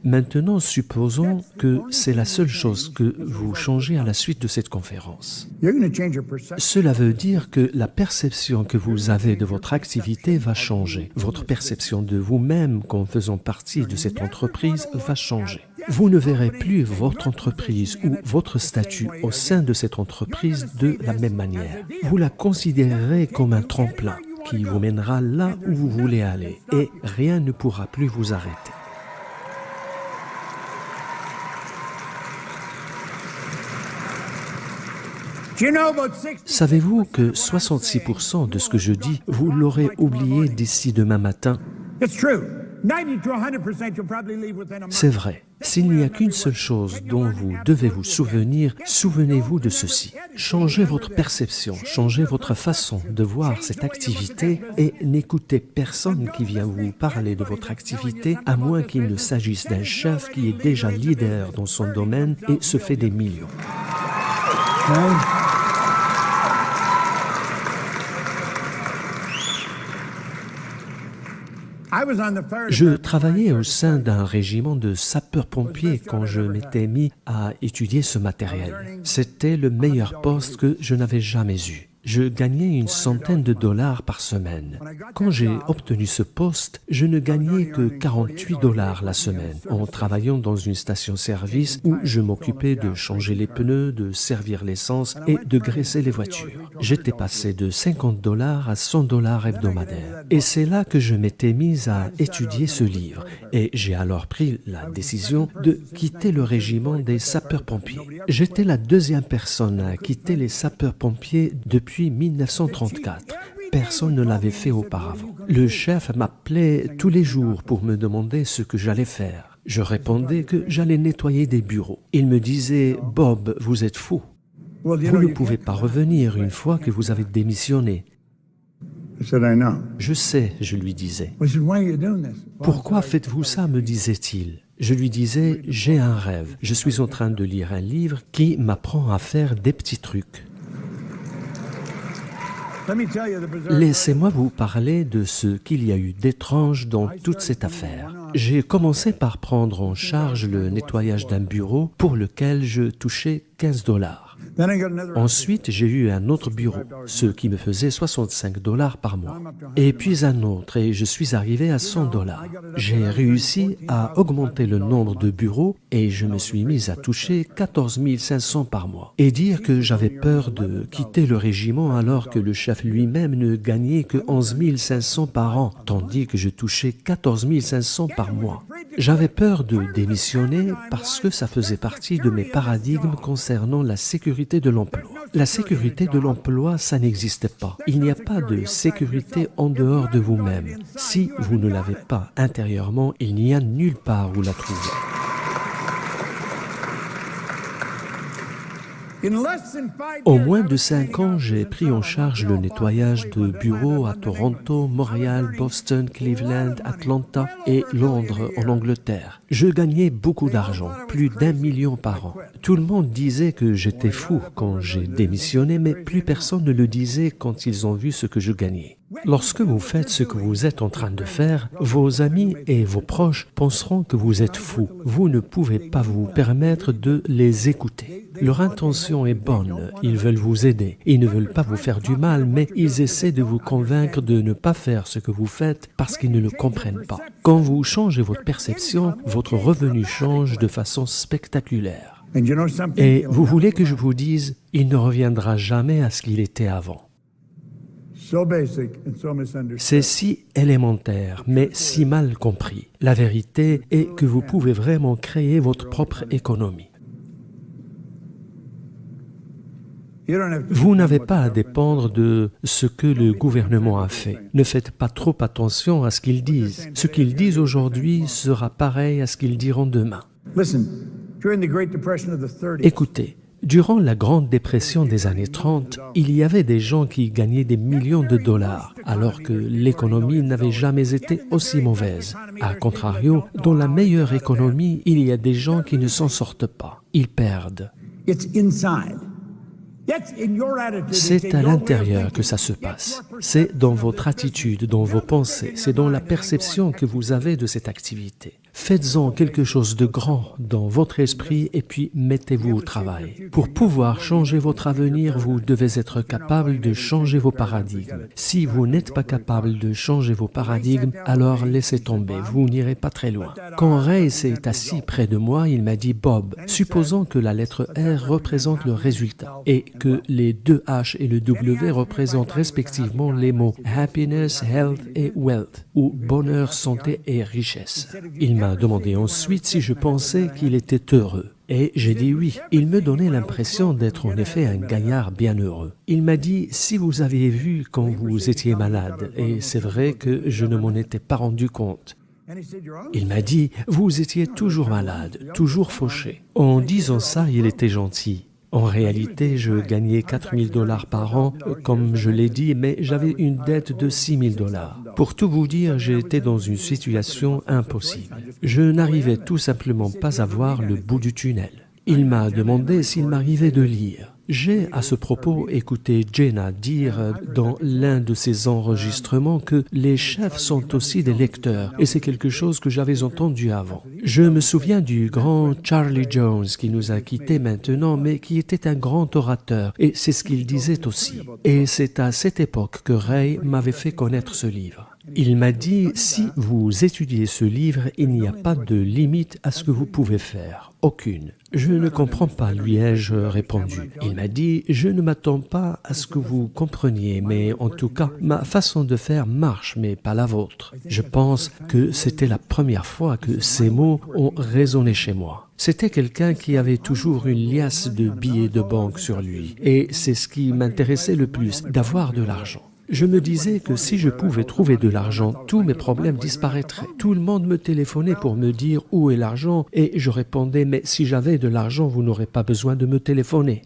Maintenant, supposons que c'est la seule chose que vous changez à la suite de cette conférence. you're going to change your perception. Cela veut dire que la perception que vous avez de votre activité va changer. Votre perception de vous-même comme faisant partie de cette entreprise va changer. Vous ne verrez plus votre entreprise ou votre statut au sein de cette entreprise de la même manière. Vous la considérerez comme un tremplin qui vous mènera là où vous voulez aller et rien ne pourra plus vous arrêter. Do you know about 60? Savez-vous que 66% de ce que je dis, vous l'aurez oublié d'ici demain matin? It's true. 90 to 100%, you'll probably leave within a month. C'est vrai. S'il n'y a qu'une seule chose dont vous devez vous souvenir, souvenez-vous de ceci. Changez votre perception, changez votre façon de voir cette activité et n'écoutez personne qui vient vous parler de votre activité à moins qu'il ne s'agisse d'un chef qui est déjà leader dans son domaine et se fait des millions. I was on the fire Je travaillais au sein d'un régiment de sapeurs-pompiers quand je m'étais mis à étudier ce matériel. C'était le meilleur poste que je n'avais jamais eu. Je gagnais une centaine de dollars par semaine. Quand j'ai obtenu ce poste, je ne gagnais que 48 dollars la semaine en travaillant dans une station-service où je m'occupais de changer les pneus, de servir l'essence et de graisser les voitures. J'étais passé de 50 dollars à 100 dollars hebdomadaires. Et c'est là que je m'étais mise à étudier ce livre. Et j'ai alors pris la décision de quitter le régiment des sapeurs-pompiers. J'étais la deuxième personne à quitter les sapeurs-pompiers depuis 1934. Personne ne l'avait fait auparavant. Le chef m'appelait tous les jours pour me demander ce que j'allais faire. Je répondais que j'allais nettoyer des bureaux. Il me disait « Bob, vous êtes fou. Well, you Vous know, ne you pouvez pas revenir une fois que vous avez démissionné. » I said, I know. Je sais, je lui disais. I said, why are you doing this? Pourquoi faites-vous ça, me disait-il. Je lui disais, j'ai un rêve. Je suis en train de lire un livre qui m'apprend à faire des petits trucs. Let me tell you the bizarre. Laissez-moi vous parler de ce qu'il y a eu d'étrange dans toute cette affaire. J'ai commencé par prendre en charge le nettoyage d'un bureau pour lequel je touchais 15 dollars. Ensuite, j'ai eu un autre bureau, ce qui me faisait 65 $ par mois. Et puis un autre, et je suis arrivé à 100 $. J'ai réussi à augmenter le nombre de bureaux et je me suis mis à toucher 14 500 par mois. Et dire que j'avais peur de quitter le régiment alors que le chef lui-même ne gagnait que 11 500 par an, tandis que je touchais 14 500 par mois. J'avais peur de démissionner parce que ça faisait partie de mes paradigmes concernant la sécurité de l'emploi. La sécurité de l'emploi, ça n'existe pas. Il n'y a pas de sécurité en dehors de vous-même. Si vous ne l'avez pas intérieurement, il n'y a nulle part où la trouver. En moins de 5 ans, j'ai pris en charge le nettoyage de bureaux à Toronto, Montréal, Boston, Cleveland, Atlanta et Londres en Angleterre. Je gagnais beaucoup d'argent, plus d'1 million par an. Tout le monde disait que j'étais fou quand j'ai démissionné, mais plus personne ne le disait quand ils ont vu ce que je gagnais. Lorsque vous faites ce que vous êtes en train de faire, vos amis et vos proches penseront que vous êtes fou. Vous ne pouvez pas vous permettre de les écouter. Leur intention est bonne, ils veulent vous aider. Ils ne veulent pas vous faire du mal, mais ils essaient de vous convaincre de ne pas faire ce que vous faites parce qu'ils ne le comprennent pas. Quand vous changez votre perception, votre revenu change de façon spectaculaire. Et vous voulez que je vous dise, il ne reviendra jamais à ce qu'il était avant. C'est si élémentaire, mais si mal compris. La vérité est que vous pouvez vraiment créer votre propre économie. Vous n'avez pas à dépendre de ce que le gouvernement a fait. Ne faites pas trop attention à ce qu'ils disent. Ce qu'ils disent aujourd'hui sera pareil à ce qu'ils diront demain. Écoutez, durant la Grande Dépression des années 30, il y avait des gens qui gagnaient des millions de dollars, alors que l'économie n'avait jamais été aussi mauvaise. A contrario, dans la meilleure économie, il y a des gens qui ne s'en sortent pas. Ils perdent. C'est à l'intérieur que ça se passe. C'est dans votre attitude, dans vos pensées, c'est dans la perception que vous avez de cette activité. Faites-en quelque chose de grand dans votre esprit et puis mettez-vous au travail. Pour pouvoir changer votre avenir, vous devez être capable de changer vos paradigmes. Si vous n'êtes pas capable de changer vos paradigmes, alors laissez tomber, vous n'irez pas très loin. Quand Ray s'est assis près de moi, il m'a dit « Bob, supposons que la lettre R représente le résultat et que les deux H et le W représentent respectivement les mots « happiness, health » et « wealth » ou « bonheur, santé et richesse ». Il m'a demandé ensuite si je pensais qu'il était heureux. Et j'ai dit oui. Il me donnait l'impression d'être en effet un gaillard bien heureux. Il m'a dit, si vous aviez vu quand vous étiez malade, et c'est vrai que je ne m'en étais pas rendu compte. Il m'a dit, vous étiez toujours malade, toujours fauché. En disant ça, il était gentil. En réalité, je gagnais 4 000 $ par an, comme je l'ai dit, mais j'avais une dette de 6 000 $. Pour tout vous dire, j'étais dans une situation impossible. Je n'arrivais tout simplement pas à voir le bout du tunnel. Il m'a demandé s'il m'arrivait de lire. J'ai à ce propos écouté Jenna dire dans l'un de ses enregistrements que les chefs sont aussi des lecteurs et c'est quelque chose que j'avais entendu avant. Je me souviens du grand Charlie Jones qui nous a quittés maintenant mais qui était un grand orateur et c'est ce qu'il disait aussi. Et c'est à cette époque que Ray m'avait fait connaître ce livre. Il m'a dit, si vous étudiez ce livre, il n'y a pas de limite à ce que vous pouvez faire. Aucune. Je ne comprends pas, lui ai-je répondu. Il m'a dit, je ne m'attends pas à ce que vous compreniez, mais en tout cas, ma façon de faire marche, mais pas la vôtre. Je pense que c'était la première fois que ces mots ont résonné chez moi. C'était quelqu'un qui avait toujours une liasse de billets de banque sur lui, et c'est ce qui m'intéressait le plus, d'avoir de l'argent. Je me disais que si je pouvais trouver de l'argent, tous mes problèmes disparaîtraient. Tout le monde me téléphonait pour me dire où est l'argent et je répondais « mais si j'avais de l'argent, vous n'aurez pas besoin de me téléphoner ».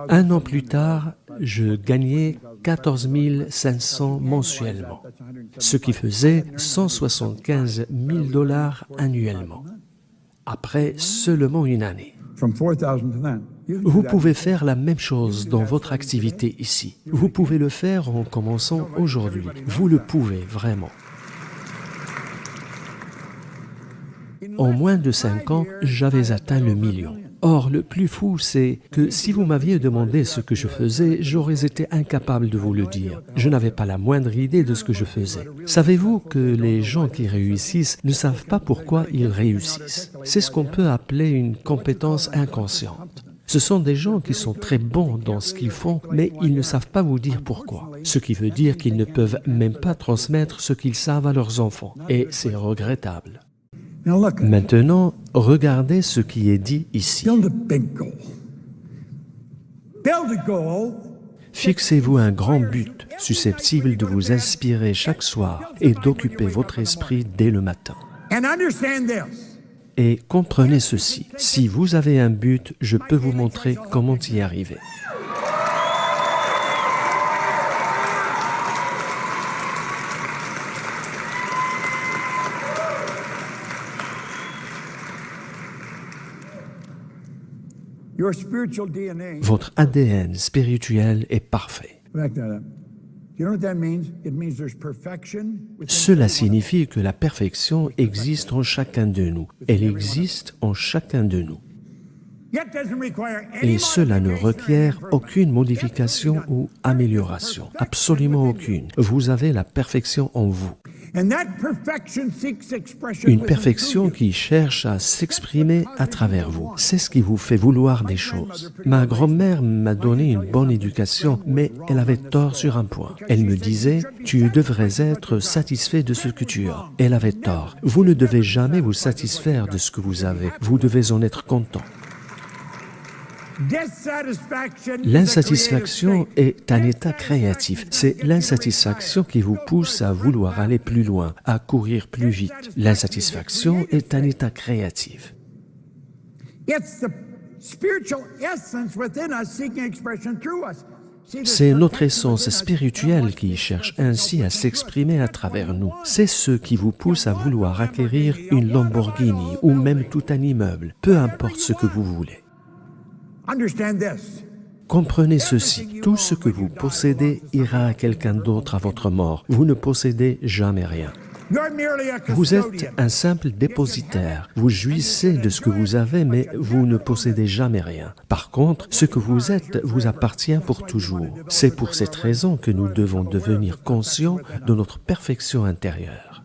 Un an plus tard, je gagnais 14 500 mensuellement, ce qui faisait 175 000 $ annuellement, après seulement une année. Vous pouvez faire la même chose dans votre activité ici. Vous pouvez le faire en commençant aujourd'hui. Vous le pouvez vraiment. En moins de 5 ans, j'avais atteint le million. Or, le plus fou, c'est que si vous m'aviez demandé ce que je faisais, j'aurais été incapable de vous le dire. Je n'avais pas la moindre idée de ce que je faisais. Savez-vous que les gens qui réussissent ne savent pas pourquoi ils réussissent? C'est ce qu'on peut appeler une compétence inconsciente. Ce sont des gens qui sont très bons dans ce qu'ils font, mais ils ne savent pas vous dire pourquoi. Ce qui veut dire qu'ils ne peuvent même pas transmettre ce qu'ils savent à leurs enfants. Et c'est regrettable. Maintenant, regardez ce qui est dit ici. Build a big goal. Build a goal. Fixez-vous un grand but susceptible de vous inspirer chaque soir et d'occuper votre esprit dès le matin. And understand this. Et comprenez ceci, si vous avez un but, je peux vous montrer comment y arriver. Your spiritual DNA. Votre ADN spirituel est parfait. Back that up. You know what that means? It means there's perfection within Cela signifie que la perfection existe en chacun de nous. Elle existe en chacun de nous. Yet doesn't require any Et cela ne modification or requiert improvement. aucune modification ou amélioration. Absolument aucune. Vous avez la perfection en vous. And that perfection seeks expression Une within perfection you. qui cherche à s'exprimer à travers vous. C'est ce qui vous fait vouloir des choses. Ma grand-mère m'a donné une bonne éducation, mais elle avait tort sur un point. Elle me disait, tu devrais être satisfait de ce que tu as. Elle avait tort. Vous ne devez jamais vous satisfaire de ce que vous avez. Vous devez en être content. Dissatisfaction is a L'insatisfaction creative est un état créatif. C'est l'insatisfaction qui vous pousse à vouloir aller plus loin, à courir plus vite. L'insatisfaction est un état créatif. state. It's the spiritual essence within us seeking expression through us. See, there's C'est notre perfection essence within us. spirituelle qui cherche ainsi à s'exprimer à travers nous. C'est ce qui vous pousse à vouloir acquérir une Lamborghini ou même tout un immeuble, peu importe ce que vous voulez. Understand this. Comprenez ceci, tout ce que vous possédez ira à quelqu'un d'autre à votre mort. Vous ne possédez jamais rien. You're merely a Vous êtes custodian. un simple dépositaire. Vous jouissez de ce que vous avez, mais vous ne possédez jamais rien. Par contre, ce que vous êtes vous appartient pour toujours. C'est pour cette raison que nous devons devenir conscients de notre perfection intérieure.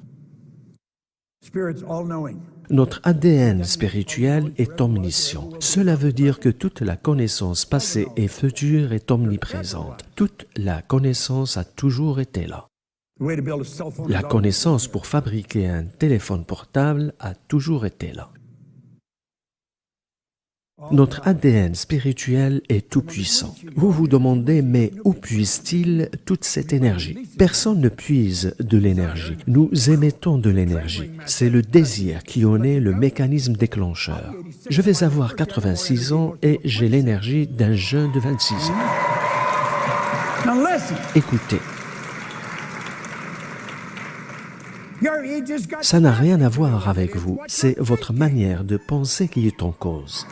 Spirit's all-knowing. Notre ADN spirituel est omniscient. Cela veut dire que toute la connaissance passée et future est omniprésente. Toute la connaissance a toujours été là. The way to build a cell phone La is all- connaissance pour fabriquer un téléphone portable a toujours été là. Notre ADN spirituel est tout-puissant. Vous vous demandez, mais où puise-t-il toute cette énergie? Personne ne puise de l'énergie. Nous émettons de l'énergie. C'est le désir qui en est le mécanisme déclencheur. Je vais avoir 86 ans et j'ai l'énergie d'un jeune de 26 ans. Now listen. Écoutez, Your age has got ça n'a rien à voir avec vous. C'est votre manière de penser qui est en cause.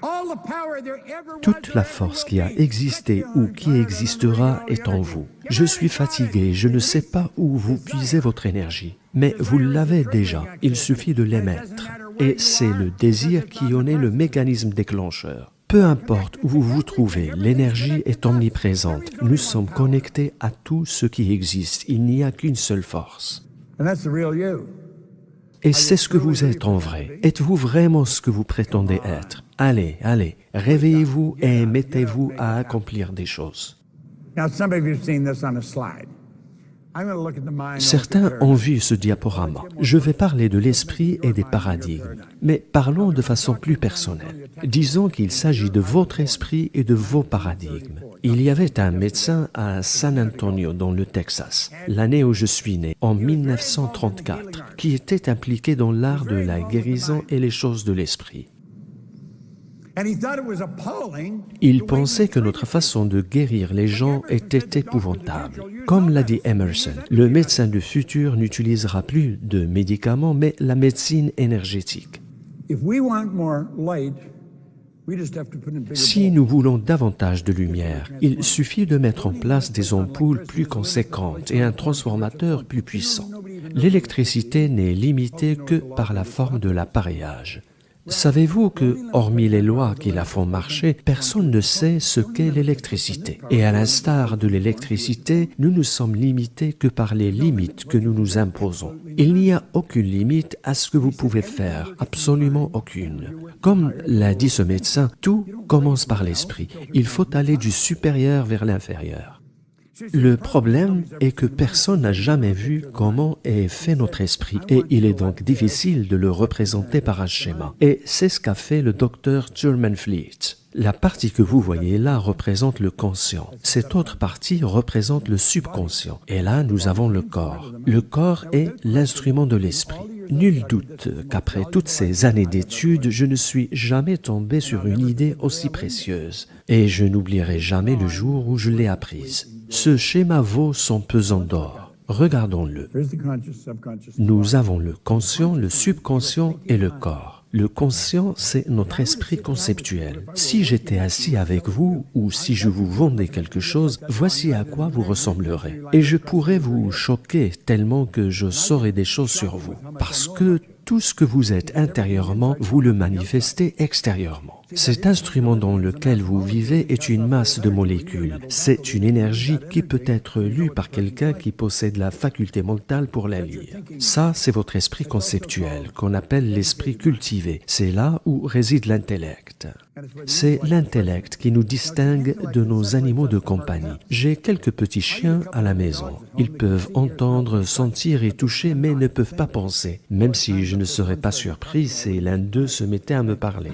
all the power there ever was Toute la or ever force will qui a be. existé ou qui existera est en vous. Je suis fatigué, je ne sais pas où vous puisez votre énergie, mais vous l'avez déjà, il suffit de l'émettre. Et c'est le désir qui en est le mécanisme déclencheur. Peu importe où vous vous trouvez, l'énergie est omniprésente. Nous sommes connectés à tout ce qui existe. Il n'y a qu'une seule force. And that's the real you. Et c'est ce que vous êtes en vrai. Êtes-vous vraiment ce que vous prétendez être? Allez, allez, réveillez-vous et mettez-vous à accomplir des choses. Now, some of you have seen this on a slide. I'm going to look at the mind. Certains ont vu ce diaporama. Je vais parler de l'esprit et des paradigmes. Mais parlons de façon plus personnelle. Disons qu'il s'agit de votre esprit et de vos paradigmes. Il y avait un médecin à San Antonio, dans le Texas, l'année où je suis né, en 1934, qui était impliqué dans l'art de la guérison et les choses de l'esprit. And he thought it was appalling. Il pensait que notre façon de guérir les gens était épouvantable. Comme l'a dit Emerson, le médecin du futur n'utilisera plus de médicaments, mais la médecine énergétique. If we want more light Si nous voulons davantage de lumière, il suffit de mettre en place des ampoules plus conséquentes et un transformateur plus puissant. L'électricité n'est limitée que par la forme de l'appareillage. Savez-vous que, hormis les lois qui la font marcher, personne ne sait ce qu'est l'électricité? Et à l'instar de l'électricité, nous ne sommes limités que par les limites que nous nous imposons. Il n'y a aucune limite à ce que vous pouvez faire, absolument aucune. Comme l'a dit ce médecin, tout commence par l'esprit. Il faut aller du supérieur vers l'inférieur. Le problème est que personne n'a jamais vu comment est fait notre esprit et il est donc difficile de le représenter par un schéma. Et c'est ce qu'a fait le docteur German Fleet. La partie que vous voyez là représente le conscient. Cette autre partie représente le subconscient. Et là, nous avons le corps. Le corps est l'instrument de l'esprit. Nul doute qu'après toutes ces années d'études, je ne suis jamais tombé sur une idée aussi précieuse. Et je n'oublierai jamais le jour où je l'ai apprise. Ce schéma vaut son pesant d'or. Regardons-le. Nous avons le conscient, le subconscient et le corps. Le conscient, c'est notre esprit conceptuel. Si j'étais assis avec vous ou si je vous vendais quelque chose, voici à quoi vous ressemblerez. Et je pourrais vous choquer tellement que je saurais des choses sur vous. Parce que tout ce que vous êtes intérieurement, vous le manifestez extérieurement. Cet instrument dans lequel vous vivez est une masse de molécules. C'est une énergie qui peut être lue par quelqu'un qui possède la faculté mentale pour la lire. Ça, c'est votre esprit conceptuel, qu'on appelle l'esprit cultivé. C'est là où réside l'intellect. C'est l'intellect qui nous distingue de nos animaux de compagnie. J'ai quelques petits chiens à la maison. Ils peuvent entendre, sentir et toucher, mais ne peuvent pas penser. Même si je ne serais pas surpris si l'un d'eux se mettait à me parler.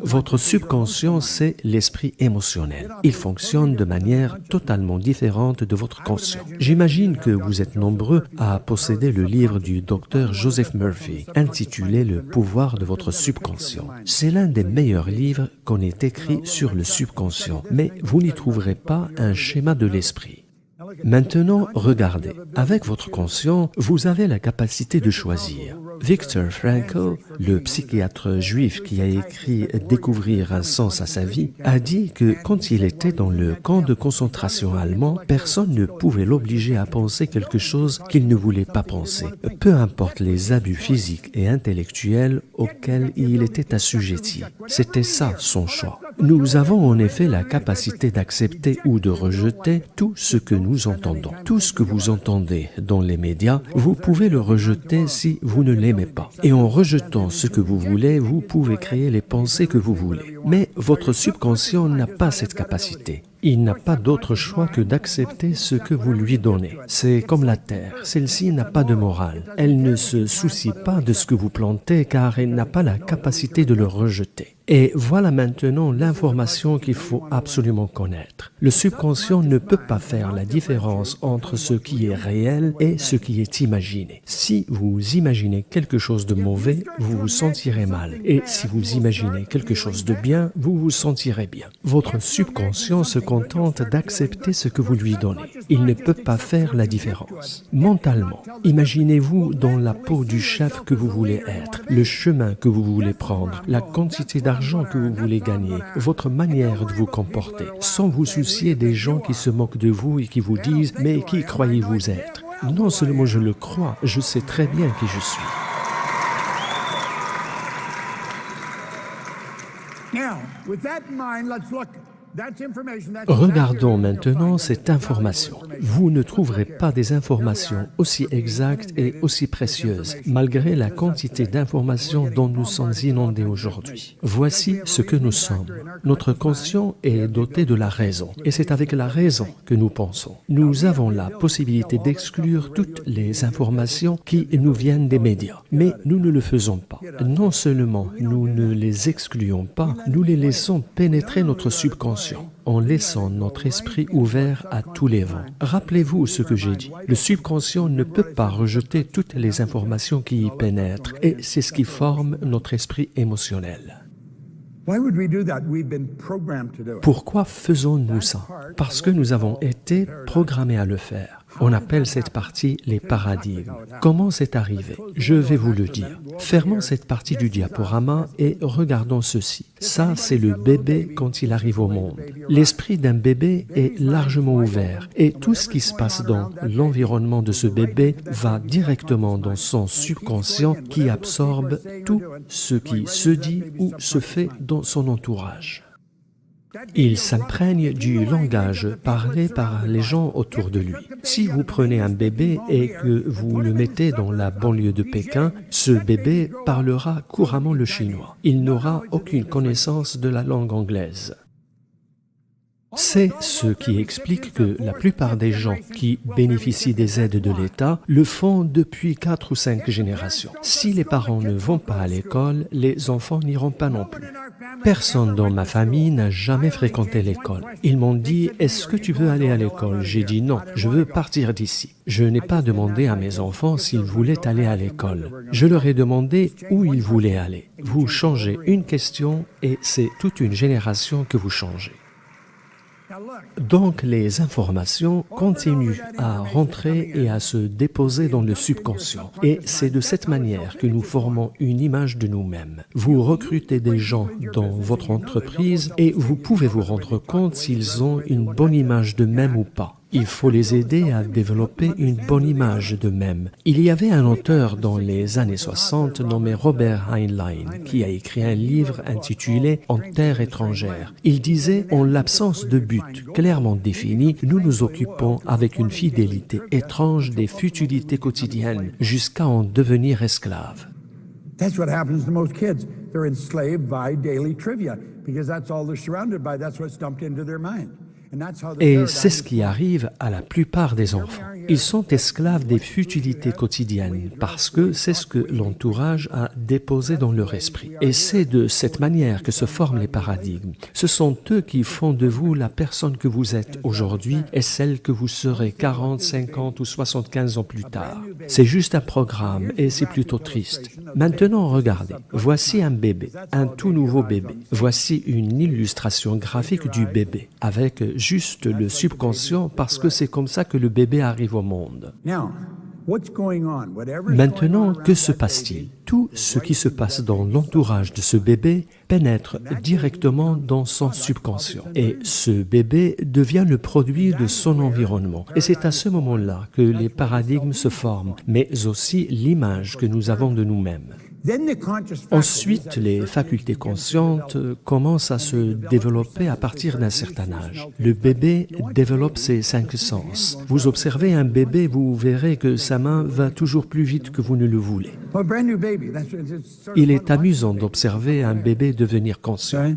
Votre subconscient, c'est l'esprit émotionnel. Il fonctionne de manière totalement différente de votre conscient. J'imagine que vous êtes nombreux à posséder le livre du docteur Joseph Murphy, intitulé « Le pouvoir de votre subconscient ». C'est l'un des meilleurs livres qu'on ait écrit sur le subconscient, mais vous n'y trouverez pas un schéma de l'esprit. Maintenant, regardez. Avec votre conscient, vous avez la capacité de choisir. Viktor Frankl, le psychiatre juif qui a écrit « Découvrir un sens à sa vie », a dit que quand il était dans le camp de concentration allemand, personne ne pouvait l'obliger à penser quelque chose qu'il ne voulait pas penser, peu importe les abus physiques et intellectuels auxquels il était assujetti. C'était ça son choix. Nous avons en effet la capacité d'accepter ou de rejeter tout ce que nous entendons. Tout ce que vous entendez dans les médias, vous pouvez le rejeter si vous ne l'aimez pas. Et en rejetant ce que vous voulez, vous pouvez créer les pensées que vous voulez. Mais votre subconscient n'a pas cette capacité. Il n'a pas d'autre choix que d'accepter ce que vous lui donnez. C'est comme la terre, celle-ci n'a pas de morale. Elle ne se soucie pas de ce que vous plantez car elle n'a pas la capacité de le rejeter. Et voilà maintenant l'information qu'il faut absolument connaître. Le subconscient ne peut pas faire la différence entre ce qui est réel et ce qui est imaginé. Si vous imaginez quelque chose de mauvais, vous vous sentirez mal. Et si vous imaginez quelque chose de bien, vous vous sentirez bien. Votre subconscient se contente d'accepter ce que vous lui donnez. Il ne peut pas faire la différence. Mentalement, imaginez-vous dans la peau du chef que vous voulez être, le chemin que vous voulez prendre, la quantité d'argent que vous voulez gagner, votre manière de vous comporter, sans vous soucier des gens qui se moquent de vous et qui vous disent « mais qui croyez-vous être ?» Non seulement je le crois, je sais très bien qui je suis. Regardons maintenant cette information. Vous ne trouverez pas des informations aussi exactes et aussi précieuses, malgré la quantité d'informations dont nous sommes inondés aujourd'hui. Voici ce que nous sommes. Notre conscient est doté de la raison, et c'est avec la raison que nous pensons. Nous avons la possibilité d'exclure toutes les informations qui nous viennent des médias, mais nous ne le faisons pas. Non seulement nous ne les excluons pas, nous les laissons pénétrer notre subconscient, en laissant notre esprit ouvert à tous les vents. Rappelez-vous ce que j'ai dit. Le subconscient ne peut pas rejeter toutes les informations qui y pénètrent, et c'est ce qui forme notre esprit émotionnel. Pourquoi faisons-nous ça? Parce que nous avons été programmés à le faire. On appelle cette partie les paradigmes. Comment c'est arrivé? Je vais vous le dire. Fermons cette partie du diaporama et regardons ceci. Ça, c'est le bébé quand il arrive au monde. L'esprit d'un bébé est largement ouvert et tout ce qui se passe dans l'environnement de ce bébé va directement dans son subconscient qui absorbe tout ce qui se dit ou se fait dans son entourage. Il s'imprègne du langage parlé par les gens autour de lui. Si vous prenez un bébé et que vous le mettez dans la banlieue de Pékin, ce bébé parlera couramment le chinois. Il n'aura aucune connaissance de la langue anglaise. C'est ce qui explique que la plupart des gens qui bénéficient des aides de l'État le font depuis 4 ou 5 générations. Si les parents ne vont pas à l'école, les enfants n'iront pas non plus. Personne dans ma famille n'a jamais fréquenté l'école. Ils m'ont dit « Est-ce que tu veux aller à l'école ?» J'ai dit « Non, je veux partir d'ici ». Je n'ai pas demandé à mes enfants s'ils voulaient aller à l'école. Je leur ai demandé où ils voulaient aller. Vous changez une question et c'est toute une génération que vous changez. Donc les informations continuent à rentrer et à se déposer dans le subconscient. Et c'est de cette manière que nous formons une image de nous-mêmes. Vous recrutez des gens dans votre entreprise et vous pouvez vous rendre compte s'ils ont une bonne image d'eux-mêmes ou pas. Il faut les aider à développer une bonne image d'eux-mêmes. Il y avait un auteur dans les années 60 nommé Robert Heinlein qui a écrit un livre intitulé « En terre étrangère ». Il disait « En l'absence de but clairement défini, nous nous occupons avec une fidélité étrange des futilités quotidiennes jusqu'à en devenir esclaves. » That's what happens to most kids. They're enslaved by daily trivia because that's all they're surrounded by. That's what's dumped into their mind. Et c'est ce qui arrive à la plupart des enfants. Ils sont esclaves des futilités quotidiennes parce que c'est ce que l'entourage a déposé dans leur esprit. Et c'est de cette manière que se forment les paradigmes. Ce sont eux qui font de vous la personne que vous êtes aujourd'hui et celle que vous serez 40, 50 ou 75 ans plus tard. C'est juste un programme et c'est plutôt triste. Maintenant, regardez. Voici un bébé, un tout nouveau bébé. Voici une illustration graphique du bébé avec juste le subconscient parce que c'est comme ça que le bébé arrive au monde. Maintenant, que se passe-t-il? Tout ce qui se passe dans l'entourage de ce bébé pénètre directement dans son subconscient. Et ce bébé devient le produit de son environnement. Et c'est à ce moment-là que les paradigmes se forment, mais aussi l'image que nous avons de nous-mêmes. Ensuite, les facultés conscientes commencent à se développer à partir d'un certain âge. Le bébé développe ses 5 sens. Vous observez un bébé, vous verrez que sa main va toujours plus vite que vous ne le voulez. Il est amusant d'observer un bébé devenir conscient.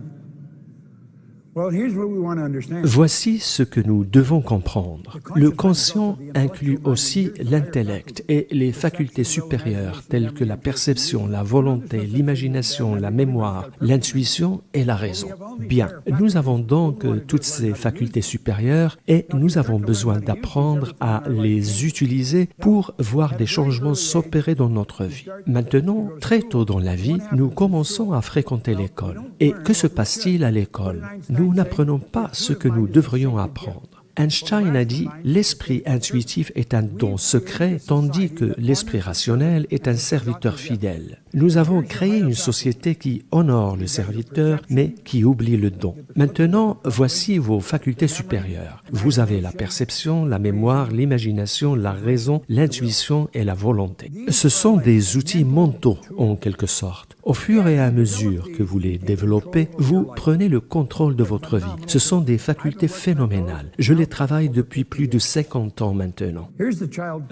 Voici ce que nous devons comprendre. Le conscient inclut aussi l'intellect et les facultés supérieures telles que la perception, la volonté, l'imagination, la mémoire, l'intuition et la raison. Bien, nous avons donc toutes ces facultés supérieures et nous avons besoin d'apprendre à les utiliser pour voir des changements s'opérer dans notre vie. Maintenant, très tôt dans la vie, nous commençons à fréquenter l'école. Et que se passe-t-il à l'école? Nous n'apprenons pas ce que nous devrions apprendre. Einstein a dit « L'esprit intuitif est un don secret, tandis que l'esprit rationnel est un serviteur fidèle. » Nous avons créé une société qui honore le serviteur, mais qui oublie le don. Maintenant, voici vos facultés supérieures. Vous avez la perception, la mémoire, l'imagination, la raison, l'intuition et la volonté. Ce sont des outils mentaux, en quelque sorte. Au fur et à mesure que vous les développez, vous prenez le contrôle de votre vie. Ce sont des facultés phénoménales. Je les travaille depuis plus de 50 ans maintenant.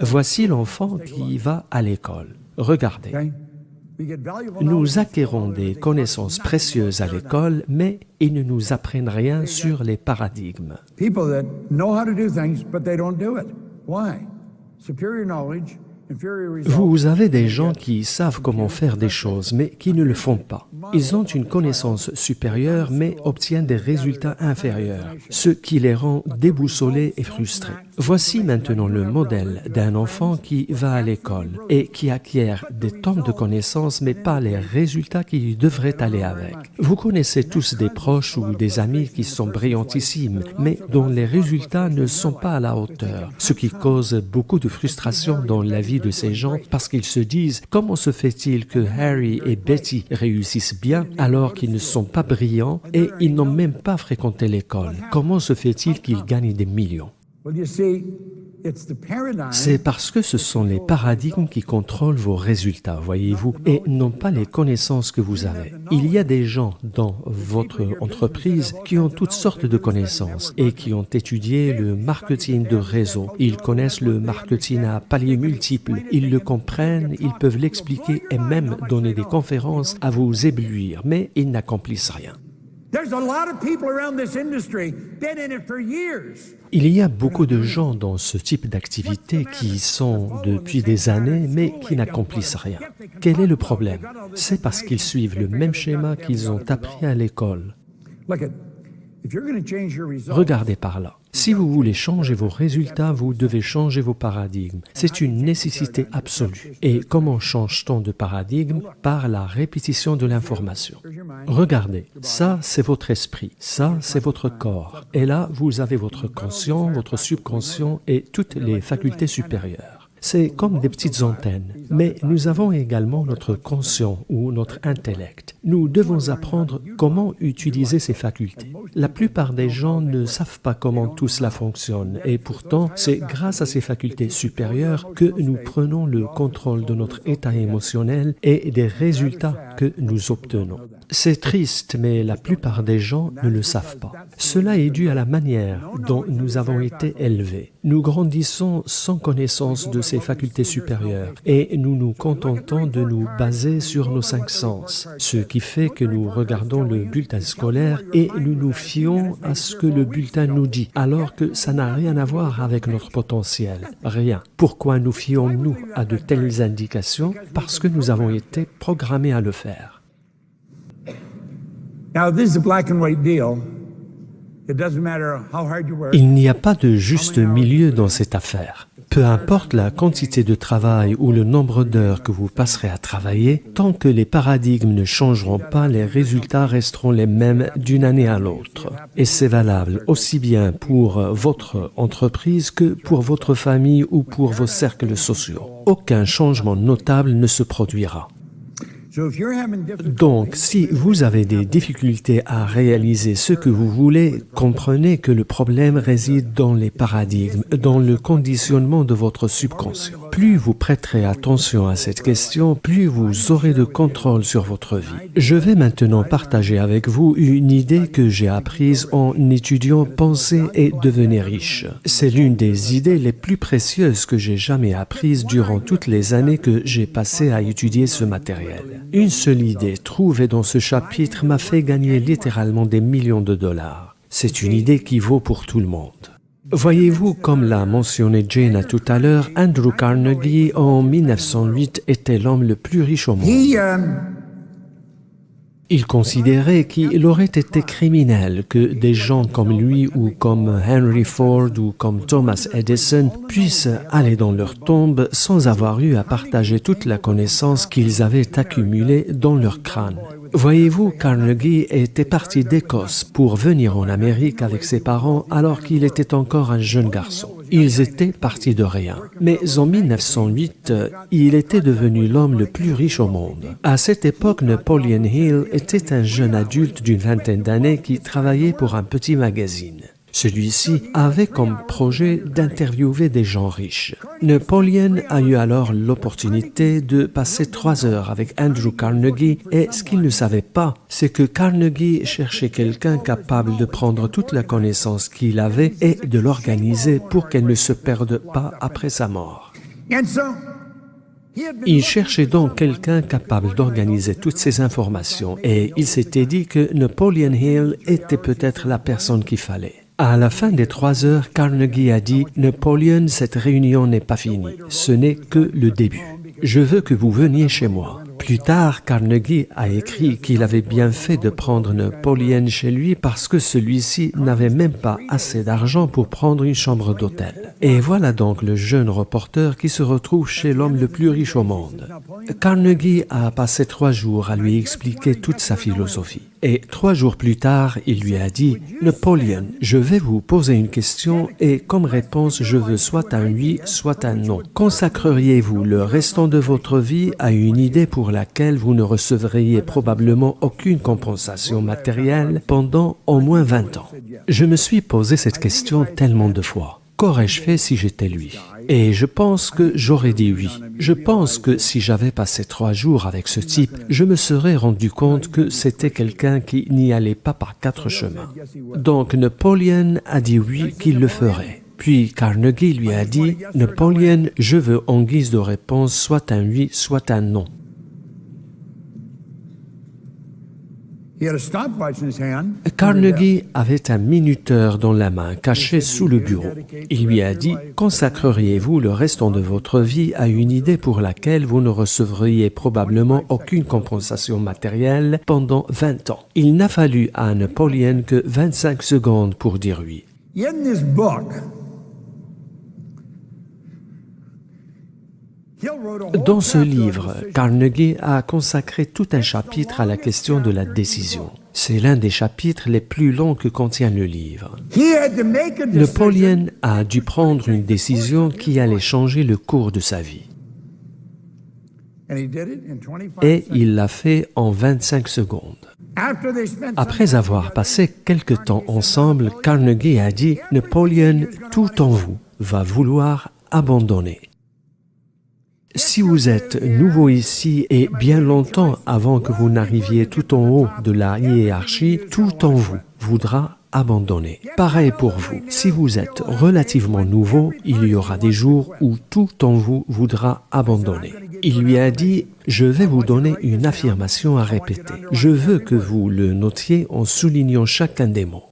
Voici l'enfant qui va à l'école. Regardez. Nous acquérons des connaissances précieuses à l'école, mais ils ne nous apprennent rien sur les paradigmes. Vous avez des gens qui savent comment faire des choses, mais qui ne le font pas. Ils ont une connaissance supérieure mais obtiennent des résultats inférieurs, ce qui les rend déboussolés et frustrés. Voici maintenant le modèle d'un enfant qui va à l'école et qui acquiert des tonnes de connaissances mais pas les résultats qui devraient aller avec. Vous connaissez tous des proches ou des amis qui sont brillantissimes mais dont les résultats ne sont pas à la hauteur, ce qui cause beaucoup de frustration dans la vie de ces gens parce qu'ils se disent « Comment se fait-il que Harry et Betty réussissent bien alors qu'ils ne sont pas brillants et ils n'ont même pas fréquenté l'école? Comment se fait-il qu'ils gagnent des millions ?» C'est parce que ce sont les paradigmes qui contrôlent vos résultats, voyez-vous, et non pas les connaissances que vous avez. Il y a des gens dans votre entreprise qui ont toutes sortes de connaissances et qui ont étudié le marketing de réseau. Ils connaissent le marketing à paliers multiples, ils le comprennent, ils peuvent l'expliquer et même donner des conférences à vous éblouir, mais ils n'accomplissent rien. Il y a beaucoup de gens dans ce type d'activité qui y sont depuis des années, mais qui n'accomplissent rien. Quel est le problème? C'est parce qu'ils suivent le même schéma qu'ils ont appris à l'école. Regardez par là. Si vous voulez changer vos résultats, vous devez changer vos paradigmes. C'est une nécessité absolue. Et comment change-t-on de paradigme? Par la répétition de l'information. Regardez, ça c'est votre esprit, ça c'est votre corps. Et là, vous avez votre conscient, votre subconscient et toutes les facultés supérieures. C'est comme des petites antennes. Mais nous avons également notre conscient ou notre intellect. Nous devons apprendre comment utiliser ces facultés. La plupart des gens ne savent pas comment tout cela fonctionne et pourtant, c'est grâce à ces facultés supérieures que nous prenons le contrôle de notre état émotionnel et des résultats que nous obtenons. C'est triste, mais la plupart des gens ne le savent pas. Cela est dû à la manière dont nous avons été élevés. Nous grandissons sans connaissance de ces facultés supérieures et nous nous contentons de nous baser sur nos 5 sens, ce qui fait que nous regardons le bulletin scolaire et nous nous fions à ce que le bulletin nous dit, alors que ça n'a rien à voir avec notre potentiel. Rien. Pourquoi nous fions-nous à de telles indications? Parce que nous avons été programmés à le faire. Il n'y a pas de juste milieu dans cette affaire. Peu importe la quantité de travail ou le nombre d'heures que vous passerez à travailler, tant que les paradigmes ne changeront pas, les résultats resteront les mêmes d'une année à l'autre. Et c'est valable aussi bien pour votre entreprise que pour votre famille ou pour vos cercles sociaux. Aucun changement notable ne se produira. Donc, si vous avez des difficultés à réaliser ce que vous voulez, comprenez que le problème réside dans les paradigmes, dans le conditionnement de votre subconscient. Plus vous prêterez attention à cette question, plus vous aurez de contrôle sur votre vie. Je vais maintenant partager avec vous une idée que j'ai apprise en étudiant Penser et devenir riche. C'est l'une des idées les plus précieuses que j'ai jamais apprises durant toutes les années que j'ai passées à étudier ce matériel. Une seule idée trouvée dans ce chapitre m'a fait gagner littéralement des millions de dollars. C'est une idée qui vaut pour tout le monde. Voyez-vous, comme l'a mentionné Jane tout à l'heure, Andrew Carnegie en 1908 était l'homme le plus riche au monde. Il considérait qu'il aurait été criminel que des gens comme lui ou comme Henry Ford ou comme Thomas Edison puissent aller dans leur tombe sans avoir eu à partager toute la connaissance qu'ils avaient accumulée dans leur crâne. Voyez-vous, Carnegie était parti d'Écosse pour venir en Amérique avec ses parents alors qu'il était encore un jeune garçon. Ils étaient partis de rien. Mais en 1908, il était devenu l'homme le plus riche au monde. À cette époque, Napoleon Hill était un jeune adulte d'une vingtaine d'années qui travaillait pour un petit magazine. Celui-ci avait comme projet d'interviewer des gens riches. Napoleon a eu alors l'opportunité de passer 3 heures avec Andrew Carnegie et ce qu'il ne savait pas, c'est que Carnegie cherchait quelqu'un capable de prendre toute la connaissance qu'il avait et de l'organiser pour qu'elle ne se perde pas après sa mort. Il cherchait donc quelqu'un capable d'organiser toutes ces informations et il s'était dit que Napoleon Hill était peut-être la personne qu'il fallait. À la fin des 3 heures, Carnegie a dit « Napoleon, cette réunion n'est pas finie. Ce n'est que le début. Je veux que vous veniez chez moi. » Plus tard, Carnegie a écrit qu'il avait bien fait de prendre Napoléon chez lui parce que celui-ci n'avait même pas assez d'argent pour prendre une chambre d'hôtel. Et voilà donc le jeune reporter qui se retrouve chez l'homme le plus riche au monde. Carnegie a passé 3 jours à lui expliquer toute sa philosophie. Et 3 jours plus tard, il lui a dit « Napoléon, je vais vous poser une question et comme réponse, je veux soit un oui, soit un non. Consacreriez-vous le restant de votre vie à une idée pour laquelle vous ne recevriez probablement aucune compensation matérielle pendant au moins 20 ans ?» Je me suis posé cette question tellement de fois. Qu'aurais-je fait si j'étais lui? Et je pense que j'aurais dit oui. Je pense que si j'avais passé 3 jours avec ce type, je me serais rendu compte que c'était quelqu'un qui n'y allait pas par 4 chemins. Donc Napoléon a dit oui qu'il le ferait. Puis Carnegie lui a dit « Napoléon, je veux en guise de réponse soit un oui, soit un non. » Carnegie avait un minuteur dans la main, caché sous le bureau. Il lui a dit « Consacreriez-vous le restant de votre vie à une idée pour laquelle vous ne recevriez probablement aucune compensation matérielle pendant 20 ans ?» Il n'a fallu à Napoléon que 25 secondes pour dire oui. Dans ce livre, Carnegie a consacré tout un chapitre à la question de la décision. C'est l'un des chapitres les plus longs que contient le livre. Napoléon a dû prendre une décision qui allait changer le cours de sa vie. Et il l'a fait en 25 secondes. Après avoir passé quelque temps ensemble, Carnegie a dit « Napoléon, tout en vous va vouloir abandonner. » Si vous êtes nouveau ici et bien longtemps avant que vous n'arriviez tout en haut de la hiérarchie, tout en vous voudra abandonner. Pareil pour vous. Si vous êtes relativement nouveau, il y aura des jours où tout en vous voudra abandonner. Il lui a dit « Je vais vous donner une affirmation à répéter. Je veux que vous le notiez en soulignant chacun des mots.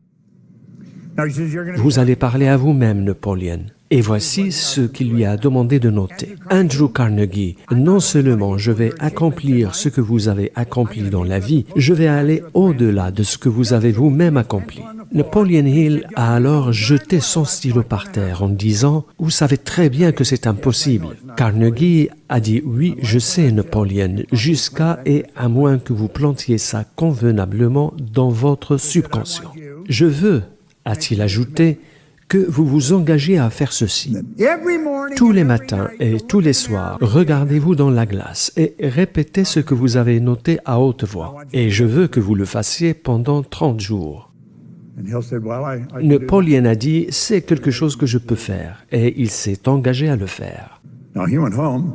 Vous allez parler à vous-même, Napoléon. » Et voici ce qu'il lui a demandé de noter. Andrew Carnegie, non seulement je vais accomplir ce que vous avez accompli dans la vie, je vais aller au-delà de ce que vous avez vous-même accompli. Napoleon Hill a alors jeté son stylo par terre en disant « Vous savez très bien que c'est impossible. » Carnegie a dit « Oui, je sais, Napoléon, jusqu'à et à moins que vous plantiez ça convenablement dans votre subconscient. Je veux, a-t-il ajouté, que vous vous engagez à faire ceci. Tous les matins et tous les soirs, regardez-vous dans la glace et répétez ce que vous avez noté à haute voix. Et je veux que vous le fassiez pendant 30 jours. Napoléon a dit, c'est quelque chose que je peux faire, et il s'est engagé à le faire.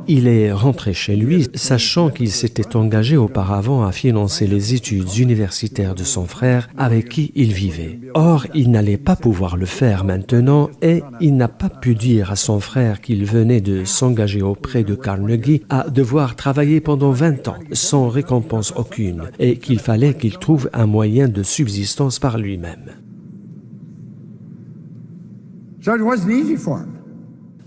Il est rentré chez lui, sachant qu'il s'était engagé auparavant à financer les études universitaires de son frère avec qui il vivait. Or, il n'allait pas pouvoir le faire maintenant et il n'a pas pu dire à son frère qu'il venait de s'engager auprès de Carnegie à devoir travailler pendant 20 ans sans récompense aucune et qu'il fallait qu'il trouve un moyen de subsistance par lui-même.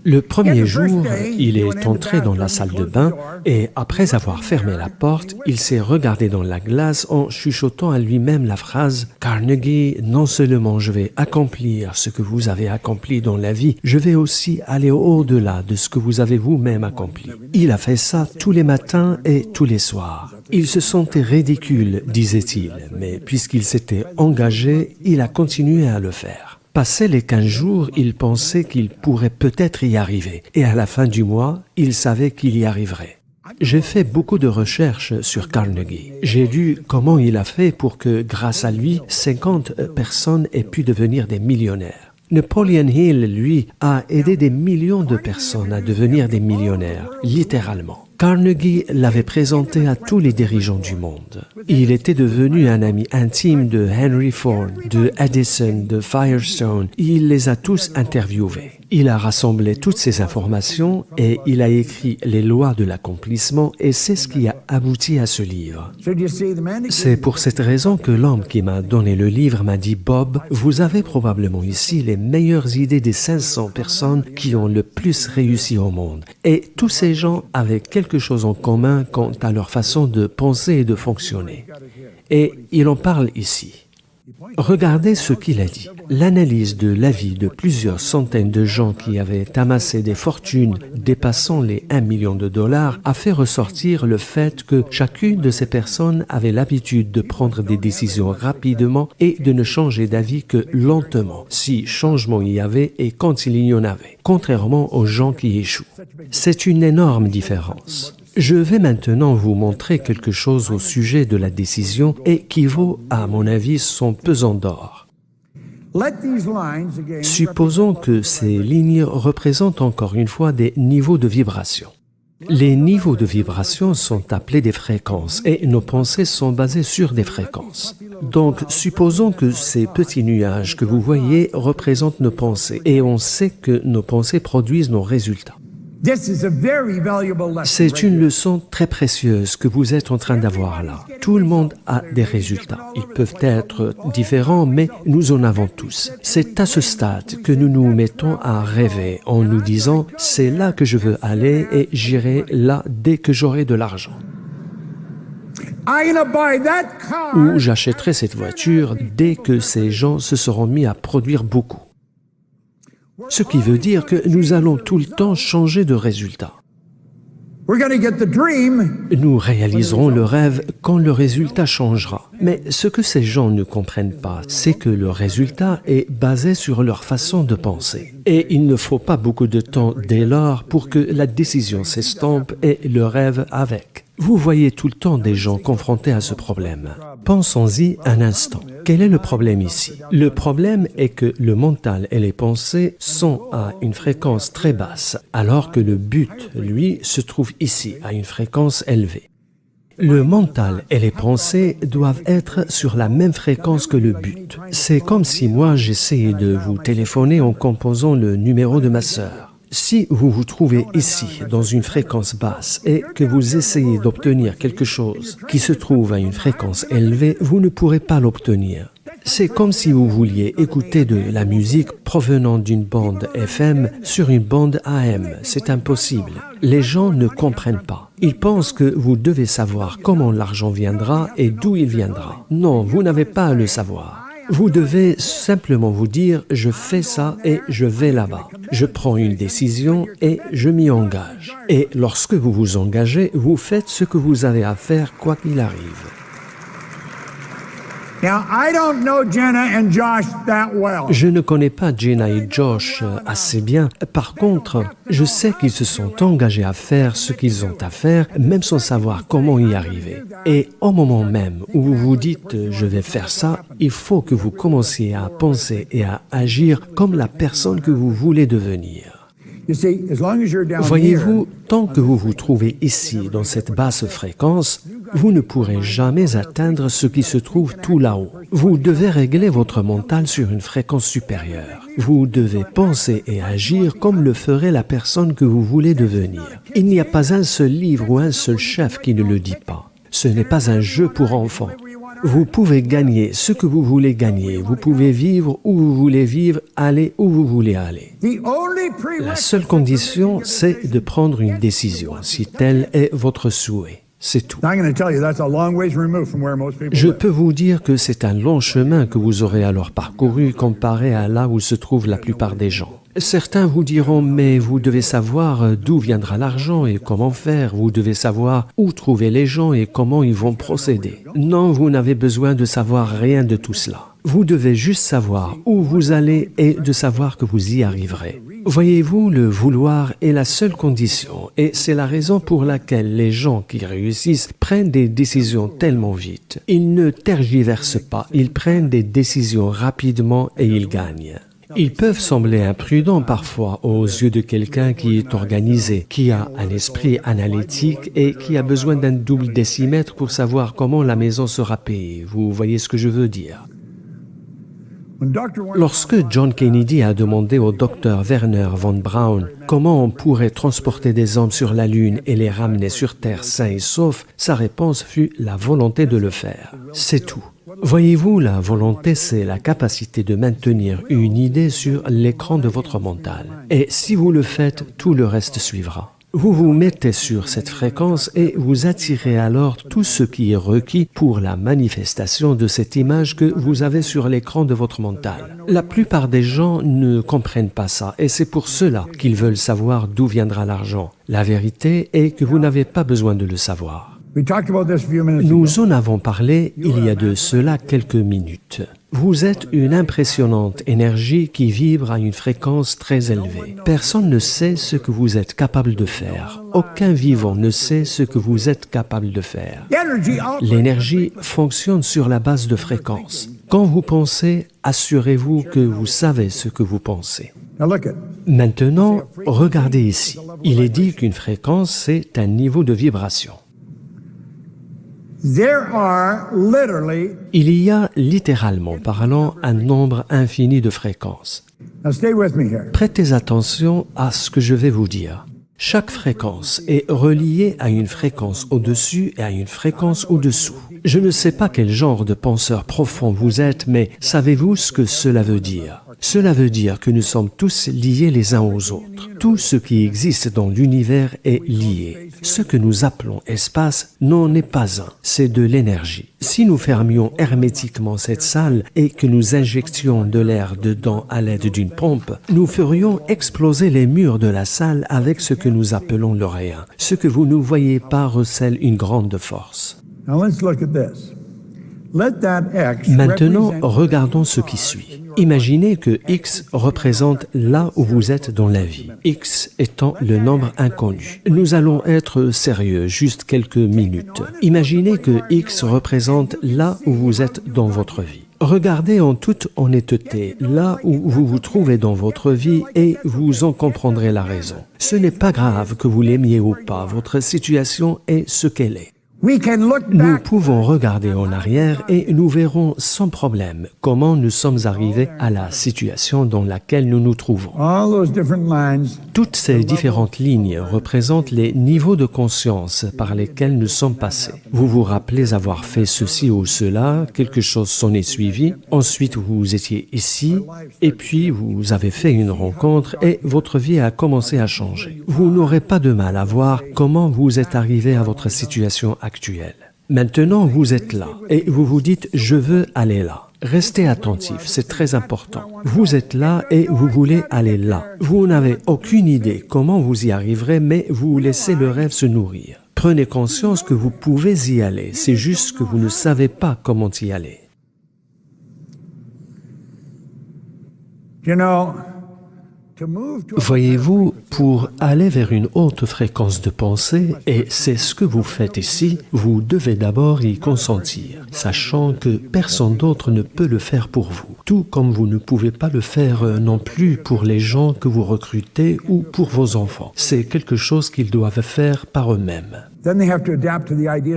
Le premier jour, il est entré dans la salle de bain et après avoir fermé la porte, il s'est regardé dans la glace en chuchotant à lui-même la phrase « Carnegie, non seulement je vais accomplir ce que vous avez accompli dans la vie, je vais aussi aller au-delà de ce que vous avez vous-même accompli. » Il a fait ça tous les matins et tous les soirs. Il se sentait ridicule, disait-il, mais puisqu'il s'était engagé, il a continué à le faire. Passé les 15 jours, il pensait qu'il pourrait peut-être y arriver. Et à la fin du mois, il savait qu'il y arriverait. J'ai fait beaucoup de recherches sur Carnegie. J'ai lu comment il a fait pour que, grâce à lui, 50 personnes aient pu devenir des millionnaires. Napoleon Hill, lui, a aidé des millions de personnes à devenir des millionnaires, littéralement. Carnegie l'avait présenté à tous les dirigeants du monde. Il était devenu un ami intime de Henry Ford, de Edison, de Firestone. Il les a tous interviewés. Il a rassemblé toutes ces informations et il a écrit les lois de l'accomplissement et c'est ce qui a abouti à ce livre. C'est pour cette raison que l'homme qui m'a donné le livre m'a dit « Bob, vous avez probablement ici les meilleures idées des 500 personnes qui ont le plus réussi au monde. » Et tous ces gens avaient quelque chose en commun quant à leur façon de penser et de fonctionner. Et il en parle ici. Regardez ce qu'il a dit. L'analyse de la vie de plusieurs centaines de gens qui avaient amassé des fortunes dépassant les 1 million de dollars a fait ressortir le fait que chacune de ces personnes avait l'habitude de prendre des décisions rapidement et de ne changer d'avis que lentement, si changement il y avait et quand il y en avait, contrairement aux gens qui échouent. C'est une énorme différence. Je vais maintenant vous montrer quelque chose au sujet de la décision et qui vaut, à mon avis, son pesant d'or. Supposons que ces lignes représentent encore une fois des niveaux de vibration. Les niveaux de vibration sont appelés des fréquences et nos pensées sont basées sur des fréquences. Donc, supposons que ces petits nuages que vous voyez représentent nos pensées et on sait que nos pensées produisent nos résultats. C'est une leçon très précieuse que vous êtes en train d'avoir là. Tout le monde a des résultats. Ils peuvent être différents, mais nous en avons tous. C'est à ce stade que nous nous mettons à rêver en nous disant « c'est là que je veux aller et j'irai là dès que j'aurai de l'argent ». Ou j'achèterai cette voiture dès que ces gens se seront mis à produire beaucoup. Ce qui veut dire que nous allons tout le temps changer de résultat. Nous réaliserons le rêve quand le résultat changera. Mais ce que ces gens ne comprennent pas, c'est que le résultat est basé sur leur façon de penser. Et il ne faut pas beaucoup de temps dès lors pour que la décision s'estompe et le rêve avec. Vous voyez tout le temps des gens confrontés à ce problème. Pensons-y un instant. Quel est le problème ici? Le problème est que le mental et les pensées sont à une fréquence très basse, alors que le but, lui, se trouve ici, à une fréquence élevée. Le mental et les pensées doivent être sur la même fréquence que le but. C'est comme si moi j'essayais de vous téléphoner en composant le numéro de ma sœur. Si vous vous trouvez ici, dans une fréquence basse, et que vous essayez d'obtenir quelque chose qui se trouve à une fréquence élevée, vous ne pourrez pas l'obtenir. C'est comme si vous vouliez écouter de la musique provenant d'une bande FM sur une bande AM. C'est impossible. Les gens ne comprennent pas. Ils pensent que vous devez savoir comment l'argent viendra et d'où il viendra. Non, vous n'avez pas à le savoir. Vous devez simplement vous dire « je fais ça et je vais là-bas ». Je prends une décision et je m'y engage. Et lorsque vous vous engagez, vous faites ce que vous avez à faire quoi qu'il arrive. Je ne connais pas Jenna et Josh assez bien. Par contre, je sais qu'ils se sont engagés à faire ce qu'ils ont à faire, même sans savoir comment y arriver. Et au moment même où vous vous dites « je vais faire ça », il faut que vous commenciez à penser et à agir comme la personne que vous voulez devenir. Voyez-vous, tant que vous vous trouvez ici, dans cette basse fréquence, vous ne pourrez jamais atteindre ce qui se trouve tout là-haut. Vous devez régler votre mental sur une fréquence supérieure. Vous devez penser et agir comme le ferait la personne que vous voulez devenir. Il n'y a pas un seul livre ou un seul chef qui ne le dit pas. Ce n'est pas un jeu pour enfants. Vous pouvez gagner ce que vous voulez gagner. Vous pouvez vivre où vous voulez vivre, aller où vous voulez aller. La seule condition, c'est de prendre une décision, si tel est votre souhait. C'est tout. Je peux vous dire que c'est un long chemin que vous aurez alors parcouru comparé à là où se trouvent la plupart des gens. Certains vous diront, mais vous devez savoir d'où viendra l'argent et comment faire. Vous devez savoir où trouver les gens et comment ils vont procéder. Non, vous n'avez besoin de savoir rien de tout cela. Vous devez juste savoir où vous allez et de savoir que vous y arriverez. Voyez-vous, le vouloir est la seule condition et c'est la raison pour laquelle les gens qui réussissent prennent des décisions tellement vite. Ils ne tergiversent pas, ils prennent des décisions rapidement et ils gagnent. Ils peuvent sembler imprudents parfois aux yeux de quelqu'un qui est organisé, qui a un esprit analytique et qui a besoin d'un double décimètre pour savoir comment la maison sera payée. Vous voyez ce que je veux dire? Lorsque John Kennedy a demandé au docteur Werner von Braun comment on pourrait transporter des hommes sur la Lune et les ramener sur Terre sains et saufs, sa réponse fut la volonté de le faire. C'est tout. Voyez-vous, la volonté, c'est la capacité de maintenir une idée sur l'écran de votre mental. Et si vous le faites, tout le reste suivra. Vous vous mettez sur cette fréquence et vous attirez alors tout ce qui est requis pour la manifestation de cette image que vous avez sur l'écran de votre mental. La plupart des gens ne comprennent pas ça et c'est pour cela qu'ils veulent savoir d'où viendra l'argent. La vérité est que vous n'avez pas besoin de le savoir. Nous en avons parlé il y a de cela quelques minutes. Vous êtes une impressionnante énergie qui vibre à une fréquence très élevée. Personne ne sait ce que vous êtes capable de faire. Aucun vivant ne sait ce que vous êtes capable de faire. L'énergie fonctionne sur la base de fréquences. Quand vous pensez, assurez-vous que vous savez ce que vous pensez. Maintenant, regardez ici. Il est dit qu'une fréquence, c'est un niveau de vibration. Il y a, littéralement parlant, un nombre infini de fréquences. Prêtez attention à ce que je vais vous dire. Chaque fréquence est reliée à une fréquence au-dessus et à une fréquence au-dessous. Je ne sais pas quel genre de penseur profond vous êtes, mais savez-vous ce que cela veut dire? Cela veut dire que nous sommes tous liés les uns aux autres. Tout ce qui existe dans l'univers est lié. Ce que nous appelons espace n'en est pas un, c'est de l'énergie. Si nous fermions hermétiquement cette salle et que nous injections de l'air dedans à l'aide d'une pompe, nous ferions exploser les murs de la salle avec ce que nous appelons le rien. Ce que vous ne voyez pas recèle une grande force. Maintenant, regardons ce qui suit. Imaginez que X représente là où vous êtes dans la vie, X étant le nombre inconnu. Nous allons être sérieux, juste quelques minutes. Imaginez que X représente là où vous êtes dans votre vie. Regardez en toute honnêteté là où vous vous trouvez dans votre vie et vous en comprendrez la raison. Ce n'est pas grave que vous l'aimiez ou pas, votre situation est ce qu'elle est. Nous pouvons regarder en arrière et nous verrons sans problème comment nous sommes arrivés à la situation dans laquelle nous nous trouvons. Toutes ces différentes lignes représentent les niveaux de conscience par lesquels nous sommes passés. Vous vous rappelez avoir fait ceci ou cela, quelque chose s'en est suivi, ensuite vous étiez ici, et puis vous avez fait une rencontre et votre vie a commencé à changer. Vous n'aurez pas de mal à voir comment vous êtes arrivé à votre situation actuelle. Maintenant, vous êtes là et vous vous dites « je veux aller là ». Restez attentif, c'est très important. Vous êtes là et vous voulez aller là. Vous n'avez aucune idée comment vous y arriverez, mais vous laissez le rêve se nourrir. Prenez conscience que vous pouvez y aller, c'est juste que vous ne savez pas comment y aller. Voyez-vous, pour aller vers une haute fréquence de pensée, et c'est ce que vous faites ici, vous devez d'abord y consentir, sachant que personne d'autre ne peut le faire pour vous, tout comme vous ne pouvez pas le faire non plus pour les gens que vous recrutez ou pour vos enfants. C'est quelque chose qu'ils doivent faire par eux-mêmes.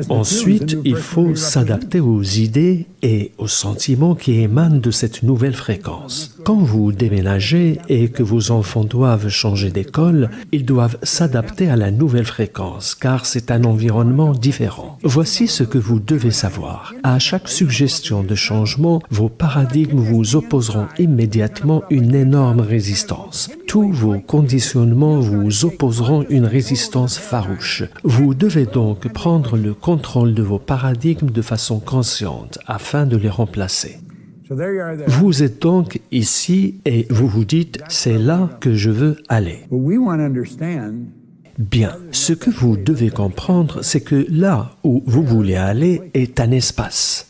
Ensuite, il faut s'adapter aux idées et aux sentiments qui émanent de cette nouvelle fréquence. Quand vous déménagez et que vos enfants doivent changer d'école, ils doivent s'adapter à la nouvelle fréquence, car c'est un environnement différent. Voici ce que vous devez savoir. À chaque suggestion de changement, vos paradigmes vous opposeront immédiatement une énorme résistance. Tous vos conditionnements vous opposeront une résistance farouche. Vous devez donc prendre le contrôle de vos paradigmes de façon consciente afin de les remplacer. Vous êtes donc ici et vous vous dites « c'est là que je veux aller ». Bien, ce que vous devez comprendre, c'est que là où vous voulez aller est un espace.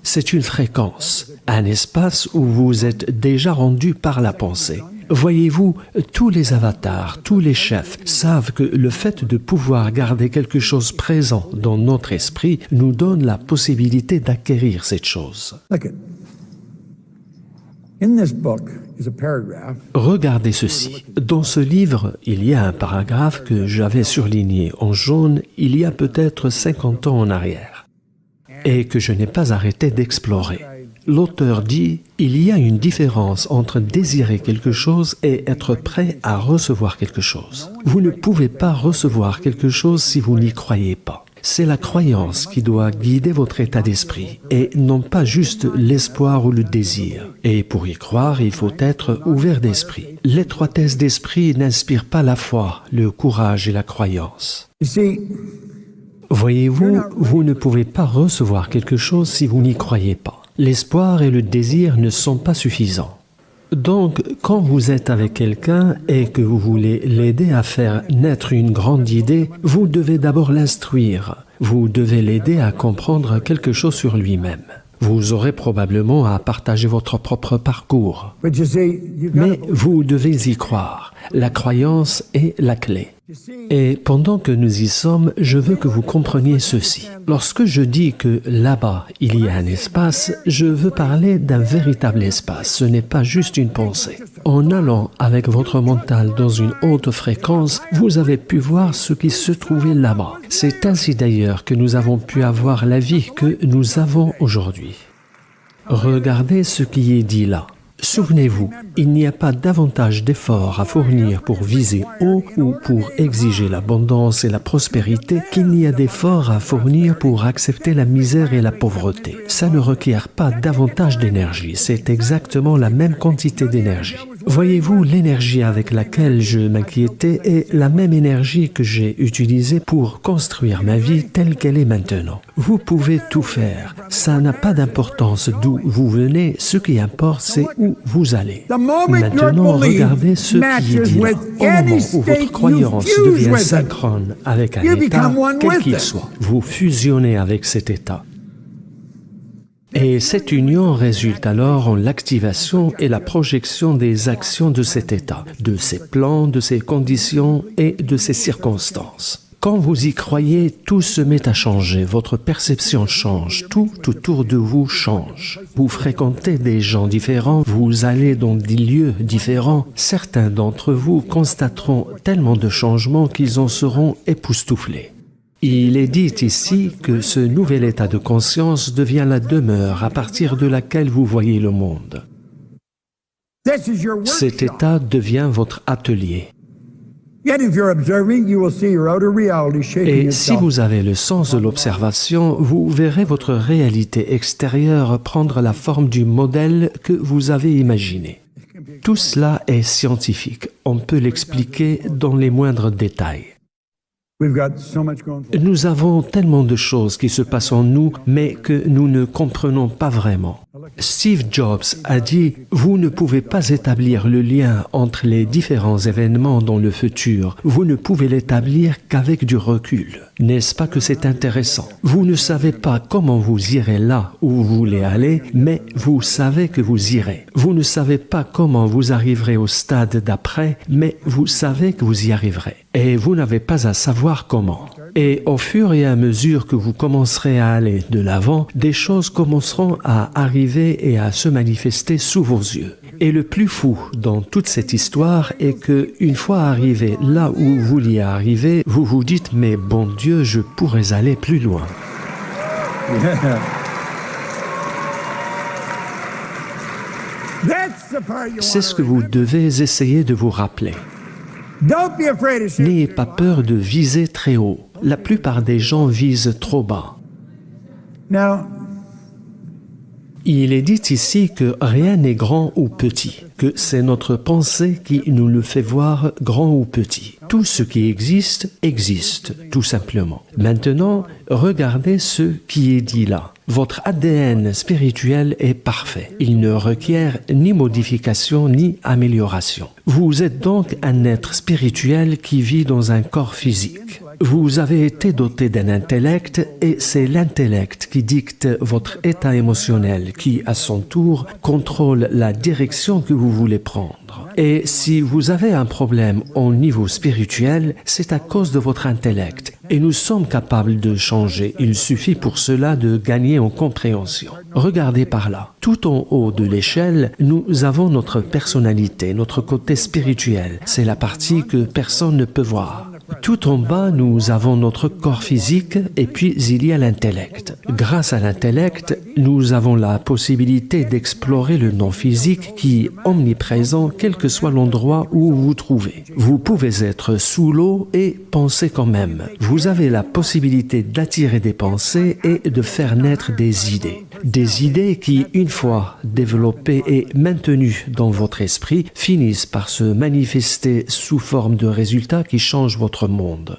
C'est une fréquence, un espace où vous êtes déjà rendu par la pensée. Voyez-vous, tous les avatars, tous les chefs savent que le fait de pouvoir garder quelque chose présent dans notre esprit nous donne la possibilité d'acquérir cette chose. Regardez ceci. Dans ce livre, il y a un paragraphe que j'avais surligné en jaune il y a peut-être 50 ans en arrière et que je n'ai pas arrêté d'explorer. l'auteur dit, il y a une différence entre désirer quelque chose et être prêt à recevoir quelque chose. Vous ne pouvez pas recevoir quelque chose si vous n'y croyez pas. C'est la croyance qui doit guider votre état d'esprit et non pas juste l'espoir ou le désir. Et pour y croire, il faut être ouvert d'esprit. L'étroitesse d'esprit n'inspire pas la foi, le courage et la croyance. You see, Voyez-vous, vous ne pouvez pas recevoir quelque chose si vous n'y croyez pas. L'espoir et le désir ne sont pas suffisants. Donc, quand vous êtes avec quelqu'un et que vous voulez l'aider à faire naître une grande idée, vous devez d'abord l'instruire. Vous devez l'aider à comprendre quelque chose sur lui-même. Vous aurez probablement à partager votre propre parcours. but you see, you Mais vous devez y croire. La croyance est la clé. Et pendant que nous y sommes, je veux que vous compreniez ceci. Lorsque je dis que là-bas, il y a un espace, je veux parler d'un véritable espace. Ce n'est pas juste une pensée. En allant avec votre mental dans une haute fréquence, vous avez pu voir ce qui se trouvait là-bas. C'est ainsi d'ailleurs que nous avons pu avoir la vie que nous avons aujourd'hui. Regardez ce qui est dit là. Souvenez-vous, il n'y a pas davantage d'efforts à fournir pour viser haut ou pour exiger l'abondance et la prospérité qu'il n'y a d'efforts à fournir pour accepter la misère et la pauvreté. Ça ne requiert pas davantage d'énergie, c'est exactement la même quantité d'énergie. Voyez-vous, l'énergie avec laquelle je m'inquiétais est la même énergie que j'ai utilisée pour construire ma vie telle qu'elle est maintenant. Vous pouvez tout faire, ça n'a pas d'importance d'où vous venez, ce qui importe c'est où vous allez. Maintenant, regardez ce qui est dit là. Au moment où votre croyance devient synchrone avec un état, quel qu'il soit, vous fusionnez avec cet état. Et cette union résulte alors en l'activation et la projection des actions de cet état, de ses plans, de ses conditions et de ses circonstances. Quand vous y croyez, tout se met à changer, votre perception change, tout autour de vous change. Vous fréquentez des gens différents, vous allez dans des lieux différents. Certains d'entre vous constateront tellement de changements qu'ils en seront époustouflés. Il est dit ici que ce nouvel état de conscience devient la demeure à partir de laquelle vous voyez le monde. this is your Cet workshop. état devient votre atelier. Yet if you're observing, you will see your outer reality shaking Et si itself. vous avez le sens de l'observation, vous verrez votre réalité extérieure prendre la forme du modèle que vous avez imaginé. Tout cela est scientifique. On peut l'expliquer dans les moindres détails. We've got so much going for us. Nous avons tellement de choses qui se passent en nous, mais que nous ne comprenons pas vraiment. Steve Jobs a dit « Vous ne pouvez pas établir le lien entre les différents événements dans le futur. Vous ne pouvez l'établir qu'avec du recul. » N'est-ce pas que c'est intéressant? Vous ne savez pas comment vous irez là où vous voulez aller, mais vous savez que vous irez. Vous ne savez pas comment vous arriverez au stade d'après, mais vous savez que vous y arriverez. Et vous n'avez pas à savoir comment. Et au fur et à mesure que vous commencerez à aller de l'avant, des choses commenceront à arriver et à se manifester sous vos yeux. Et le plus fou dans toute cette histoire est que, une fois arrivé là où vous vouliez arriver, vous vous dites « Mais bon Dieu, je pourrais aller plus loin. That's the part you » C'est want ce to que vous devez essayer de vous rappeler. Don't be afraid of shooting. N'ayez pas peur de viser très haut. La plupart des gens visent trop bas. Now, Il est dit ici que rien n'est grand ou petit, que c'est notre pensée qui nous le fait voir grand ou petit. Tout ce qui existe, existe, tout simplement. Maintenant, regardez ce qui est dit là. Votre ADN spirituel est parfait. Il ne requiert ni modification ni amélioration. Vous êtes donc un être spirituel qui vit dans un corps physique. Vous avez été doté d'un intellect et c'est l'intellect qui dicte votre état émotionnel qui, à son tour, contrôle la direction que vous voulez prendre. Et si vous avez un problème au niveau spirituel, c'est à cause de votre intellect. Et nous sommes capables de changer. Il suffit pour cela de gagner en compréhension. Regardez par là. Tout en haut de l'échelle, nous avons notre personnalité, notre côté spirituel. C'est la partie que personne ne peut voir. Tout en bas, nous avons notre corps physique et puis il y a l'intellect. Grâce à l'intellect, nous avons la possibilité d'explorer le non-physique qui est omniprésent quel que soit l'endroit où vous vous trouvez. Vous pouvez être sous l'eau et penser quand même. Vous avez la possibilité d'attirer des pensées et de faire naître des idées. Des idées qui, une fois développées et maintenues dans votre esprit, finissent par se manifester sous forme de résultats qui changent votre monde.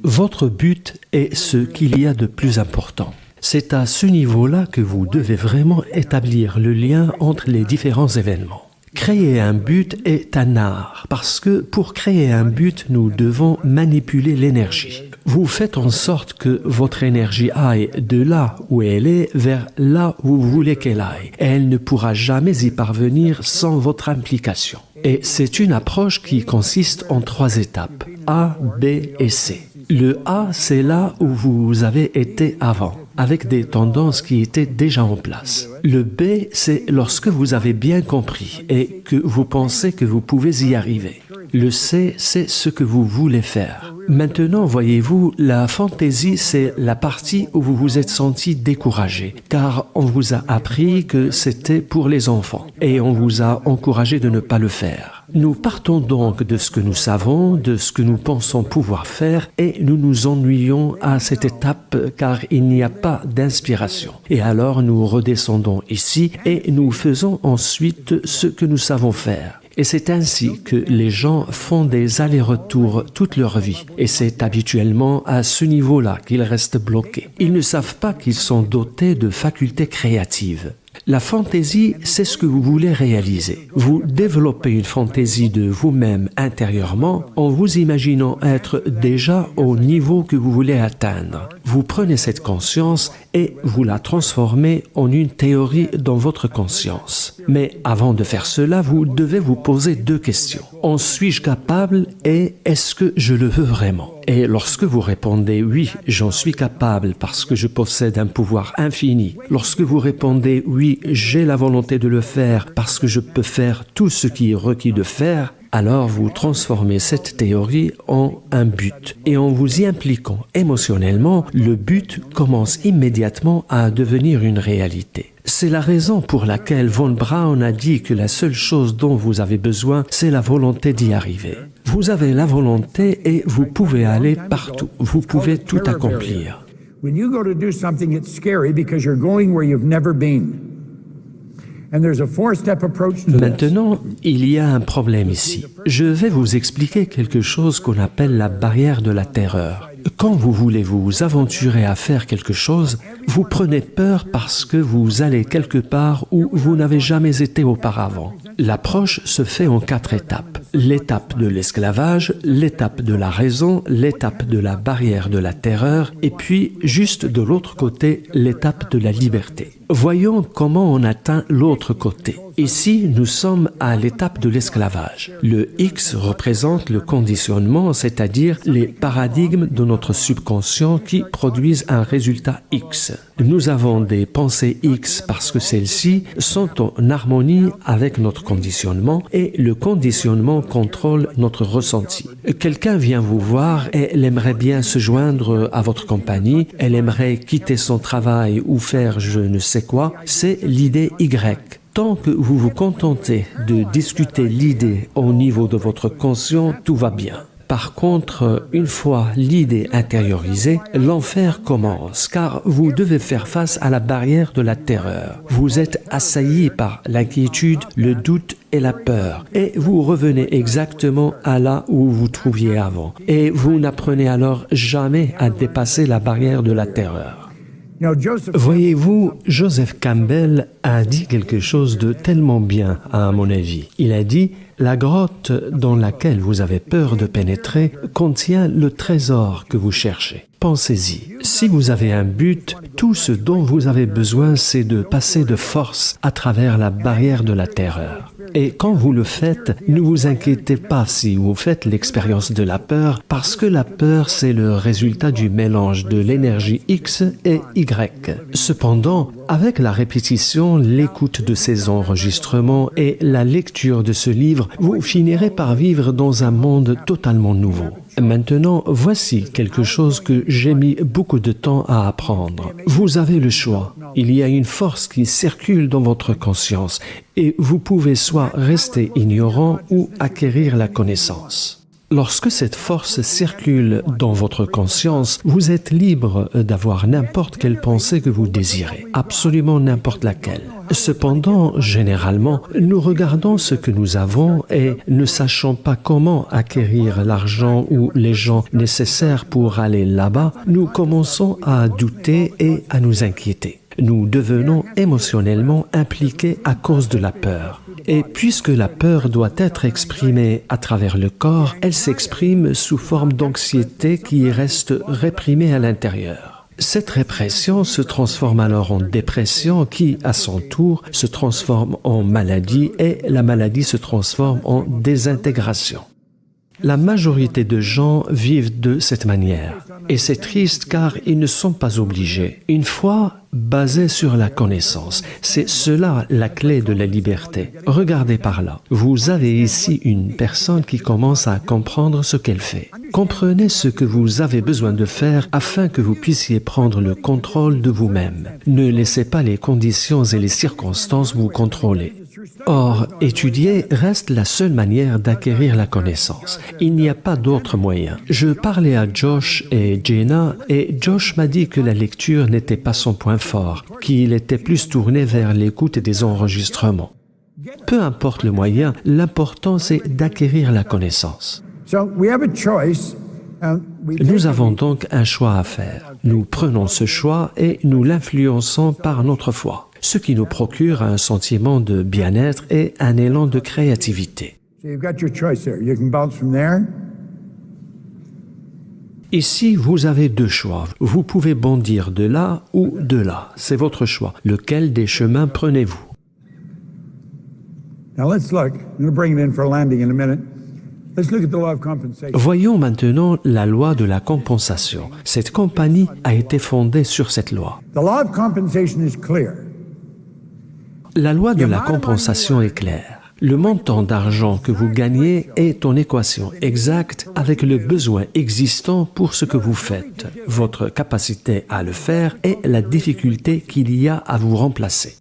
Votre but est ce qu'il y a de plus important. C'est à ce niveau-là que vous devez vraiment établir le lien entre les différents événements. Créer un but est un art, parce que pour créer un but, nous devons manipuler l'énergie. Vous faites en sorte que votre énergie aille de là où elle est vers là où vous voulez qu'elle aille. Et elle ne pourra jamais y parvenir sans votre implication. Et c'est une approche qui consiste en 3 étapes, A, B et C. Le A, c'est là où vous avez été avant, avec des tendances qui étaient déjà en place. Le B, c'est lorsque vous avez bien compris et que vous pensez que vous pouvez y arriver. Le C, c'est ce que vous voulez faire. Maintenant, voyez-vous, la fantaisie, c'est la partie où vous vous êtes senti découragé, car on vous a appris que c'était pour les enfants et on vous a encouragé de ne pas le faire. Nous partons donc de ce que nous savons, de ce que nous pensons pouvoir faire et nous nous ennuyons à cette étape car il n'y a pas d'inspiration. Et alors nous redescendons ici et nous faisons ensuite ce que nous savons faire. Et c'est ainsi que les gens font des allers-retours toute leur vie. Et c'est habituellement à ce niveau-là qu'ils restent bloqués. Ils ne savent pas qu'ils sont dotés de facultés créatives. La fantaisie, c'est ce que vous voulez réaliser. Vous développez une fantaisie de vous-même intérieurement en vous imaginant être déjà au niveau que vous voulez atteindre. Vous prenez cette conscience et vous la transformez en une théorie dans votre conscience. Mais avant de faire cela, vous devez vous poser 2 questions. En suis-je capable et est-ce que je le veux vraiment ? Et lorsque vous répondez « oui, j'en suis capable parce que je possède un pouvoir infini », lorsque vous répondez « oui, j'ai la volonté de le faire parce que je peux faire tout ce qui est requis de faire », alors vous transformez cette théorie en un but. Et en vous y impliquant émotionnellement, le but commence immédiatement à devenir une réalité. C'est la raison pour laquelle Von Braun a dit que la seule chose dont vous avez besoin, c'est la volonté d'y arriver. Vous avez la volonté et vous pouvez aller partout. Vous pouvez tout accomplir. When you go to do something, it's scary because you're going where you've never been. And there's a 4-step approach to this. Maintenant, il y a un problème ici. Je vais vous expliquer quelque chose qu'on appelle la barrière de la terreur. Quand vous voulez vous aventurer à faire quelque chose, vous prenez peur parce que vous allez quelque part où vous n'avez jamais été auparavant. L'approche se fait en 4 étapes. L'étape de l'esclavage, l'étape de la raison, l'étape de la barrière de la terreur et puis, juste de l'autre côté, l'étape de la liberté. Voyons comment on atteint l'autre côté. Ici, nous sommes à l'étape de l'esclavage. Le X représente le conditionnement, c'est-à-dire les paradigmes de notre subconscient qui produisent un résultat X. Nous avons des pensées X parce que celles-ci sont en harmonie avec notre conditionnement et le conditionnement contrôle notre ressenti. Quelqu'un vient vous voir et elle aimerait bien se joindre à votre compagnie, elle aimerait quitter son travail ou faire je ne sais quoi, c'est l'idée Y. Tant que vous vous contentez de discuter l'idée au niveau de votre conscient, tout va bien. Par contre, une fois l'idée intériorisée, l'enfer commence car vous devez faire face à la barrière de la terreur. Vous êtes assailli par l'inquiétude, le doute et la peur et vous revenez exactement à là où vous vous trouviez avant. Et vous n'apprenez alors jamais à dépasser la barrière de la terreur. Voyez-vous, Joseph Campbell a dit quelque chose de tellement bien, à mon avis. Il a dit « La grotte dans laquelle vous avez peur de pénétrer contient le trésor que vous cherchez. » Pensez-y. Si vous avez un but, tout ce dont vous avez besoin, c'est de passer de force à travers la barrière de la terreur. Et quand vous le faites, ne vous inquiétez pas si vous faites l'expérience de la peur, parce que la peur, c'est le résultat du mélange de l'énergie X et Y. Cependant, Avec la répétition, l'écoute de ces enregistrements et la lecture de ce livre, vous finirez par vivre dans un monde totalement nouveau. Maintenant, voici quelque chose que j'ai mis beaucoup de temps à apprendre. Vous avez le choix. Il y a une force qui circule dans votre conscience et vous pouvez soit rester ignorant ou acquérir la connaissance. Lorsque cette force circule dans votre conscience, vous êtes libre d'avoir n'importe quelle pensée que vous désirez, absolument n'importe laquelle. Cependant, généralement, nous regardons ce que nous avons et ne sachant pas comment acquérir l'argent ou les gens nécessaires pour aller là-bas, nous commençons à douter et à nous inquiéter. Nous devenons émotionnellement impliqués à cause de la peur. Et puisque la peur doit être exprimée à travers le corps, elle s'exprime sous forme d'anxiété qui reste réprimée à l'intérieur. Cette répression se transforme alors en dépression qui, à son tour, se transforme en maladie et la maladie se transforme en désintégration. La majorité de gens vivent de cette manière. Et c'est triste car ils ne sont pas obligés. Une foi basée sur la connaissance, c'est cela la clé de la liberté. Regardez par là. Vous avez ici une personne qui commence à comprendre ce qu'elle fait. Comprenez ce que vous avez besoin de faire afin que vous puissiez prendre le contrôle de vous-même. Ne laissez pas les conditions et les circonstances vous contrôler. Or, étudier reste la seule manière d'acquérir la connaissance. Il n'y a pas d'autre moyen. Je parlais à Josh et Jenna et Josh m'a dit que la lecture n'était pas son point fort, qu'il était plus tourné vers l'écoute des enregistrements. Peu importe le moyen, l'important c'est d'acquérir la connaissance. Nous avons donc un choix à faire. Nous prenons ce choix et nous l'influençons par notre foi, ce qui nous procure un sentiment de bien-être et un élan de créativité. Ici, vous avez deux choix. Vous pouvez bondir de là ou de là. C'est votre choix. Lequel des chemins prenez-vous? Voyons maintenant la loi de la compensation. Cette compagnie a été fondée sur cette loi. La loi de la compensation est claire. Le montant d'argent que vous gagnez est en équation exacte avec le besoin existant pour ce que vous faites, votre capacité à le faire et la difficulté qu'il y a à vous remplacer.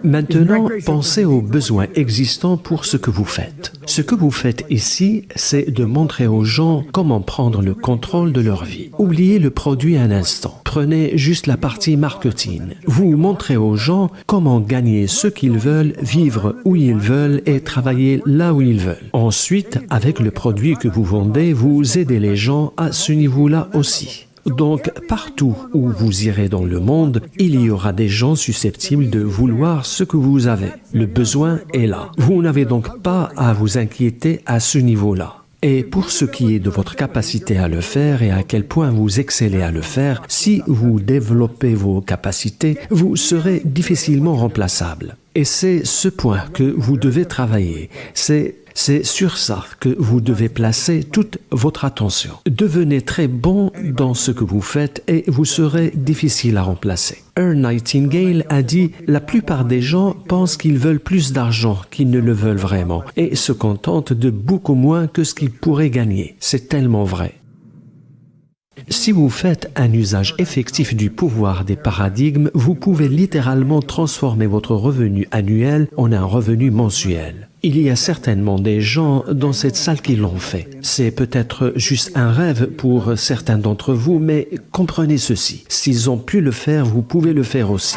Maintenant, pensez aux besoins existants pour ce que vous faites. Ce que vous faites ici, c'est de montrer aux gens comment prendre le contrôle de leur vie. Oubliez le produit un instant. Prenez juste la partie marketing. Vous montrez aux gens comment gagner ce qu'ils veulent, vivre où ils veulent et travailler là où ils veulent. Ensuite, avec le produit que vous vendez, vous aidez les gens à ce niveau-là aussi. Donc, partout où vous irez dans le monde, il y aura des gens susceptibles de vouloir ce que vous avez. Le besoin est là. Vous n'avez donc pas à vous inquiéter à ce niveau-là. Et pour ce qui est de votre capacité à le faire et à quel point vous excellez à le faire, si vous développez vos capacités, vous serez difficilement remplaçable. Et c'est ce point que vous devez travailler. C'est sur ça que vous devez placer toute votre attention. Devenez très bon dans ce que vous faites et vous serez difficile à remplacer. Earl Nightingale a dit « La plupart des gens pensent qu'ils veulent plus d'argent qu'ils ne le veulent vraiment et se contentent de beaucoup moins que ce qu'ils pourraient gagner. » C'est tellement vrai. Si vous faites un usage effectif du pouvoir des paradigmes, vous pouvez littéralement transformer votre revenu annuel en un revenu mensuel. Il y a certainement des gens dans cette salle qui l'ont fait. C'est peut-être juste un rêve pour certains d'entre vous, mais comprenez ceci. S'ils ont pu le faire, vous pouvez le faire aussi.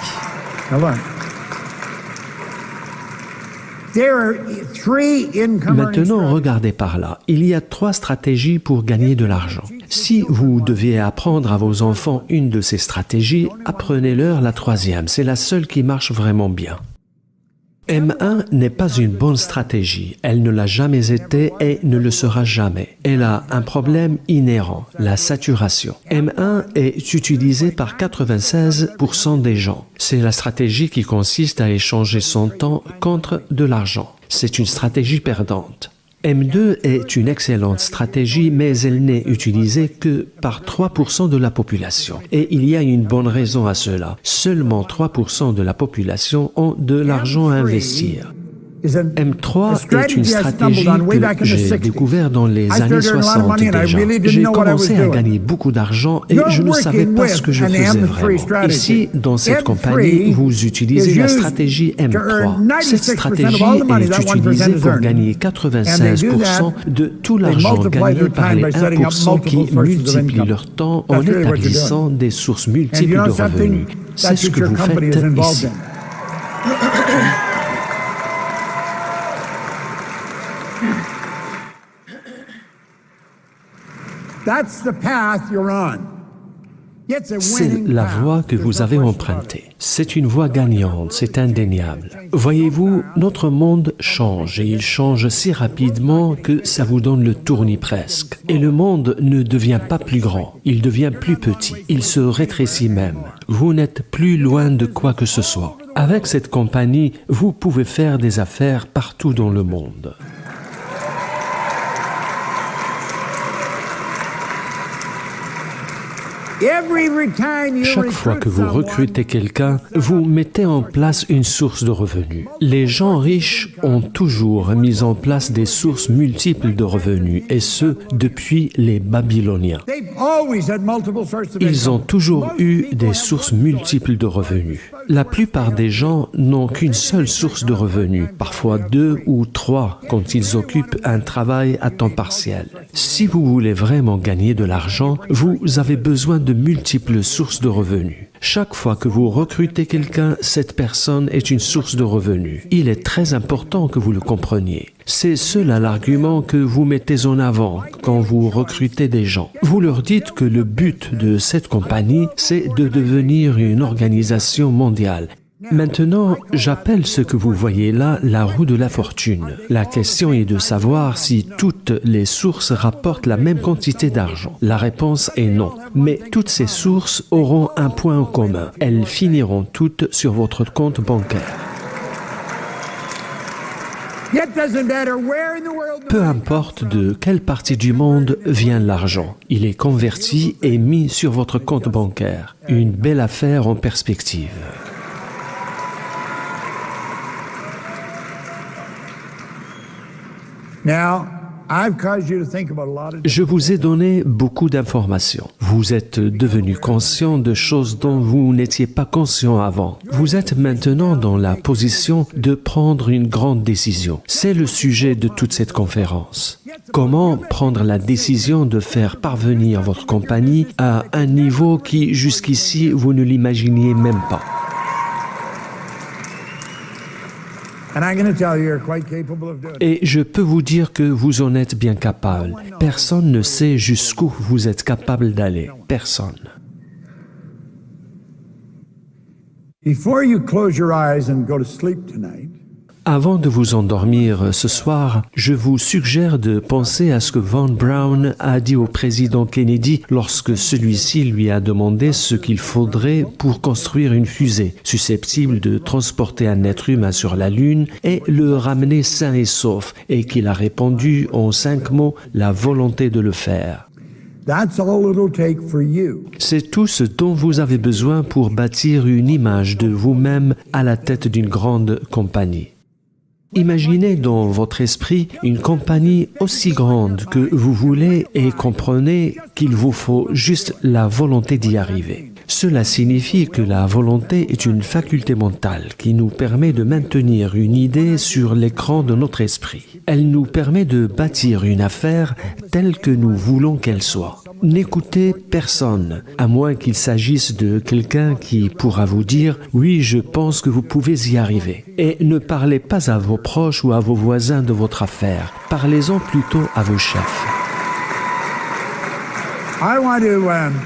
Maintenant, regardez par là. Il y a 3 stratégies pour gagner de l'argent. Si vous deviez apprendre à vos enfants une de ces stratégies, apprenez-leur la 3e. C'est la seule qui marche vraiment bien. M1 n'est pas une bonne stratégie. Elle ne l'a jamais été et ne le sera jamais. Elle a un problème inhérent, la saturation. M1 est utilisée par 96% des gens. C'est la stratégie qui consiste à échanger son temps contre de l'argent. C'est une stratégie perdante. M2 est une excellente stratégie, mais elle n'est utilisée que par 3% de la population. Et il y a une bonne raison à cela. Seulement 3% de la population ont de l'argent à investir. M3 est une stratégie que j'ai découverte dans les années 60 déjà. J'ai commencé à gagner beaucoup d'argent et je ne savais pas ce que je faisais vraiment. Ici, dans cette compagnie, vous utilisez la stratégie M3. Cette stratégie est utilisée pour gagner 96% de tout l'argent gagné par les 1% qui multiplient leur temps en établissant des sources multiples de revenus. C'est ce que vous faites ici. C'est la voie que vous avez empruntée. C'est une voie gagnante, c'est indéniable. Voyez-vous, notre monde change et il change si rapidement que ça vous donne le tournis presque. Et le monde ne devient pas plus grand, il devient plus petit, il se rétrécit même. Vous n'êtes plus loin de quoi que ce soit. Avec cette compagnie, vous pouvez faire des affaires partout dans le monde. Chaque fois que vous recrutez quelqu'un, vous mettez en place une source de revenus. Les gens riches ont toujours mis en place des sources multiples de revenus, et ce, depuis les Babyloniens. Ils ont toujours eu des sources multiples de revenus. La plupart des gens n'ont qu'une seule source de revenus, parfois 2 ou 3 quand ils occupent un travail à temps partiel. Si vous voulez vraiment gagner de l'argent, vous avez besoin de multiples sources de revenus. Chaque fois que vous recrutez quelqu'un, cette personne est une source de revenus. Il est très important que vous le compreniez. C'est cela l'argument que vous mettez en avant quand vous recrutez des gens. Vous leur dites que le but de cette compagnie, c'est de devenir une organisation mondiale. Maintenant, j'appelle ce que vous voyez là la roue de la fortune. La question est de savoir si toutes les sources rapportent la même quantité d'argent. La réponse est non. Mais toutes ces sources auront un point en commun. Elles finiront toutes sur votre compte bancaire. Peu importe de quelle partie du monde vient l'argent, il est converti et mis sur votre compte bancaire. Une belle affaire en perspective. Je vous ai donné beaucoup d'informations. Vous êtes devenu conscient de choses dont vous n'étiez pas conscient avant. Vous êtes maintenant dans la position de prendre une grande décision. C'est le sujet de toute cette conférence. Comment prendre la décision de faire parvenir votre compagnie à un niveau qui, jusqu'ici, vous ne l'imaginiez même pas. Et je peux vous dire que vous en êtes bien capable. Personne ne sait jusqu'où vous êtes capable d'aller. Personne. Avant de vous endormir ce soir, je vous suggère de penser à ce que Von Braun a dit au président Kennedy lorsque celui-ci lui a demandé ce qu'il faudrait pour construire une fusée susceptible de transporter un être humain sur la Lune et le ramener sain et sauf, et qu'il a répondu en 5 mots la volonté de le faire. C'est tout ce dont vous avez besoin pour bâtir une image de vous-même à la tête d'une grande compagnie. Imaginez dans votre esprit une compagnie aussi grande que vous voulez et comprenez qu'il vous faut juste la volonté d'y arriver. Cela signifie que la volonté est une faculté mentale qui nous permet de maintenir une idée sur l'écran de notre esprit. Elle nous permet de bâtir une affaire telle que nous voulons qu'elle soit. N'écoutez personne, à moins qu'il s'agisse de quelqu'un qui pourra vous dire « Oui, je pense que vous pouvez y arriver ». Et ne parlez pas à vos proches ou à vos voisins de votre affaire. Parlez-en plutôt à vos chefs.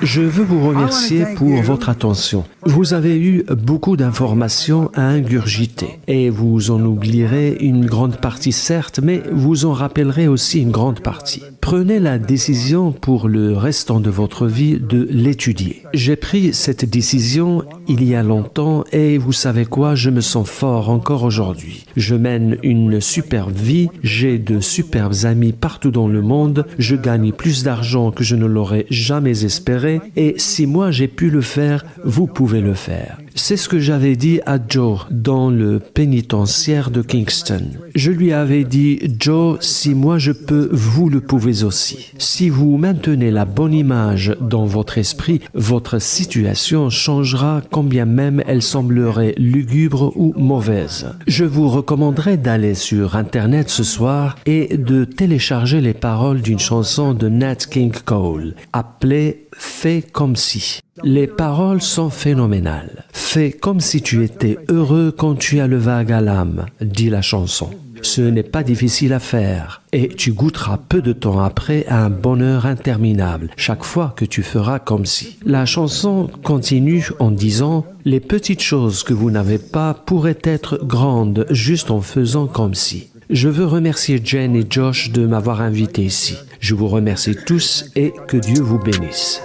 Je veux vous remercier pour votre attention. Vous avez eu beaucoup d'informations à ingurgiter et vous en oublierez une grande partie certes, mais vous en rappellerez aussi une grande partie. Prenez la décision pour le restant de votre vie de l'étudier. J'ai pris cette décision il y a longtemps et vous savez quoi, je me sens fort encore aujourd'hui. Je mène une superbe vie, j'ai de superbes amis partout dans le monde, je gagne plus d'argent que je ne l'aurais jamais espéré et si moi j'ai pu le faire, vous pouvez le faire. C'est ce que j'avais dit à Joe dans le pénitentiaire de Kingston. Je lui avais dit, Joe, si moi je peux, vous le pouvez aussi. Si vous maintenez la bonne image dans votre esprit, votre situation changera quand bien même elle semblerait lugubre ou mauvaise. Je vous recommanderais d'aller sur Internet ce soir et de télécharger les paroles d'une chanson de Nat King Cole, appelée « Fais comme si ». Les paroles sont phénoménales. « Fais comme si tu étais heureux quand tu as le vague à l'âme », dit la chanson. Ce n'est pas difficile à faire et tu goûteras peu de temps après à un bonheur interminable chaque fois que tu feras comme si. La chanson continue en disant « Les petites choses que vous n'avez pas pourraient être grandes juste en faisant comme si ». Je veux remercier Jen et Josh de m'avoir invité ici. Je vous remercie tous et que Dieu vous bénisse.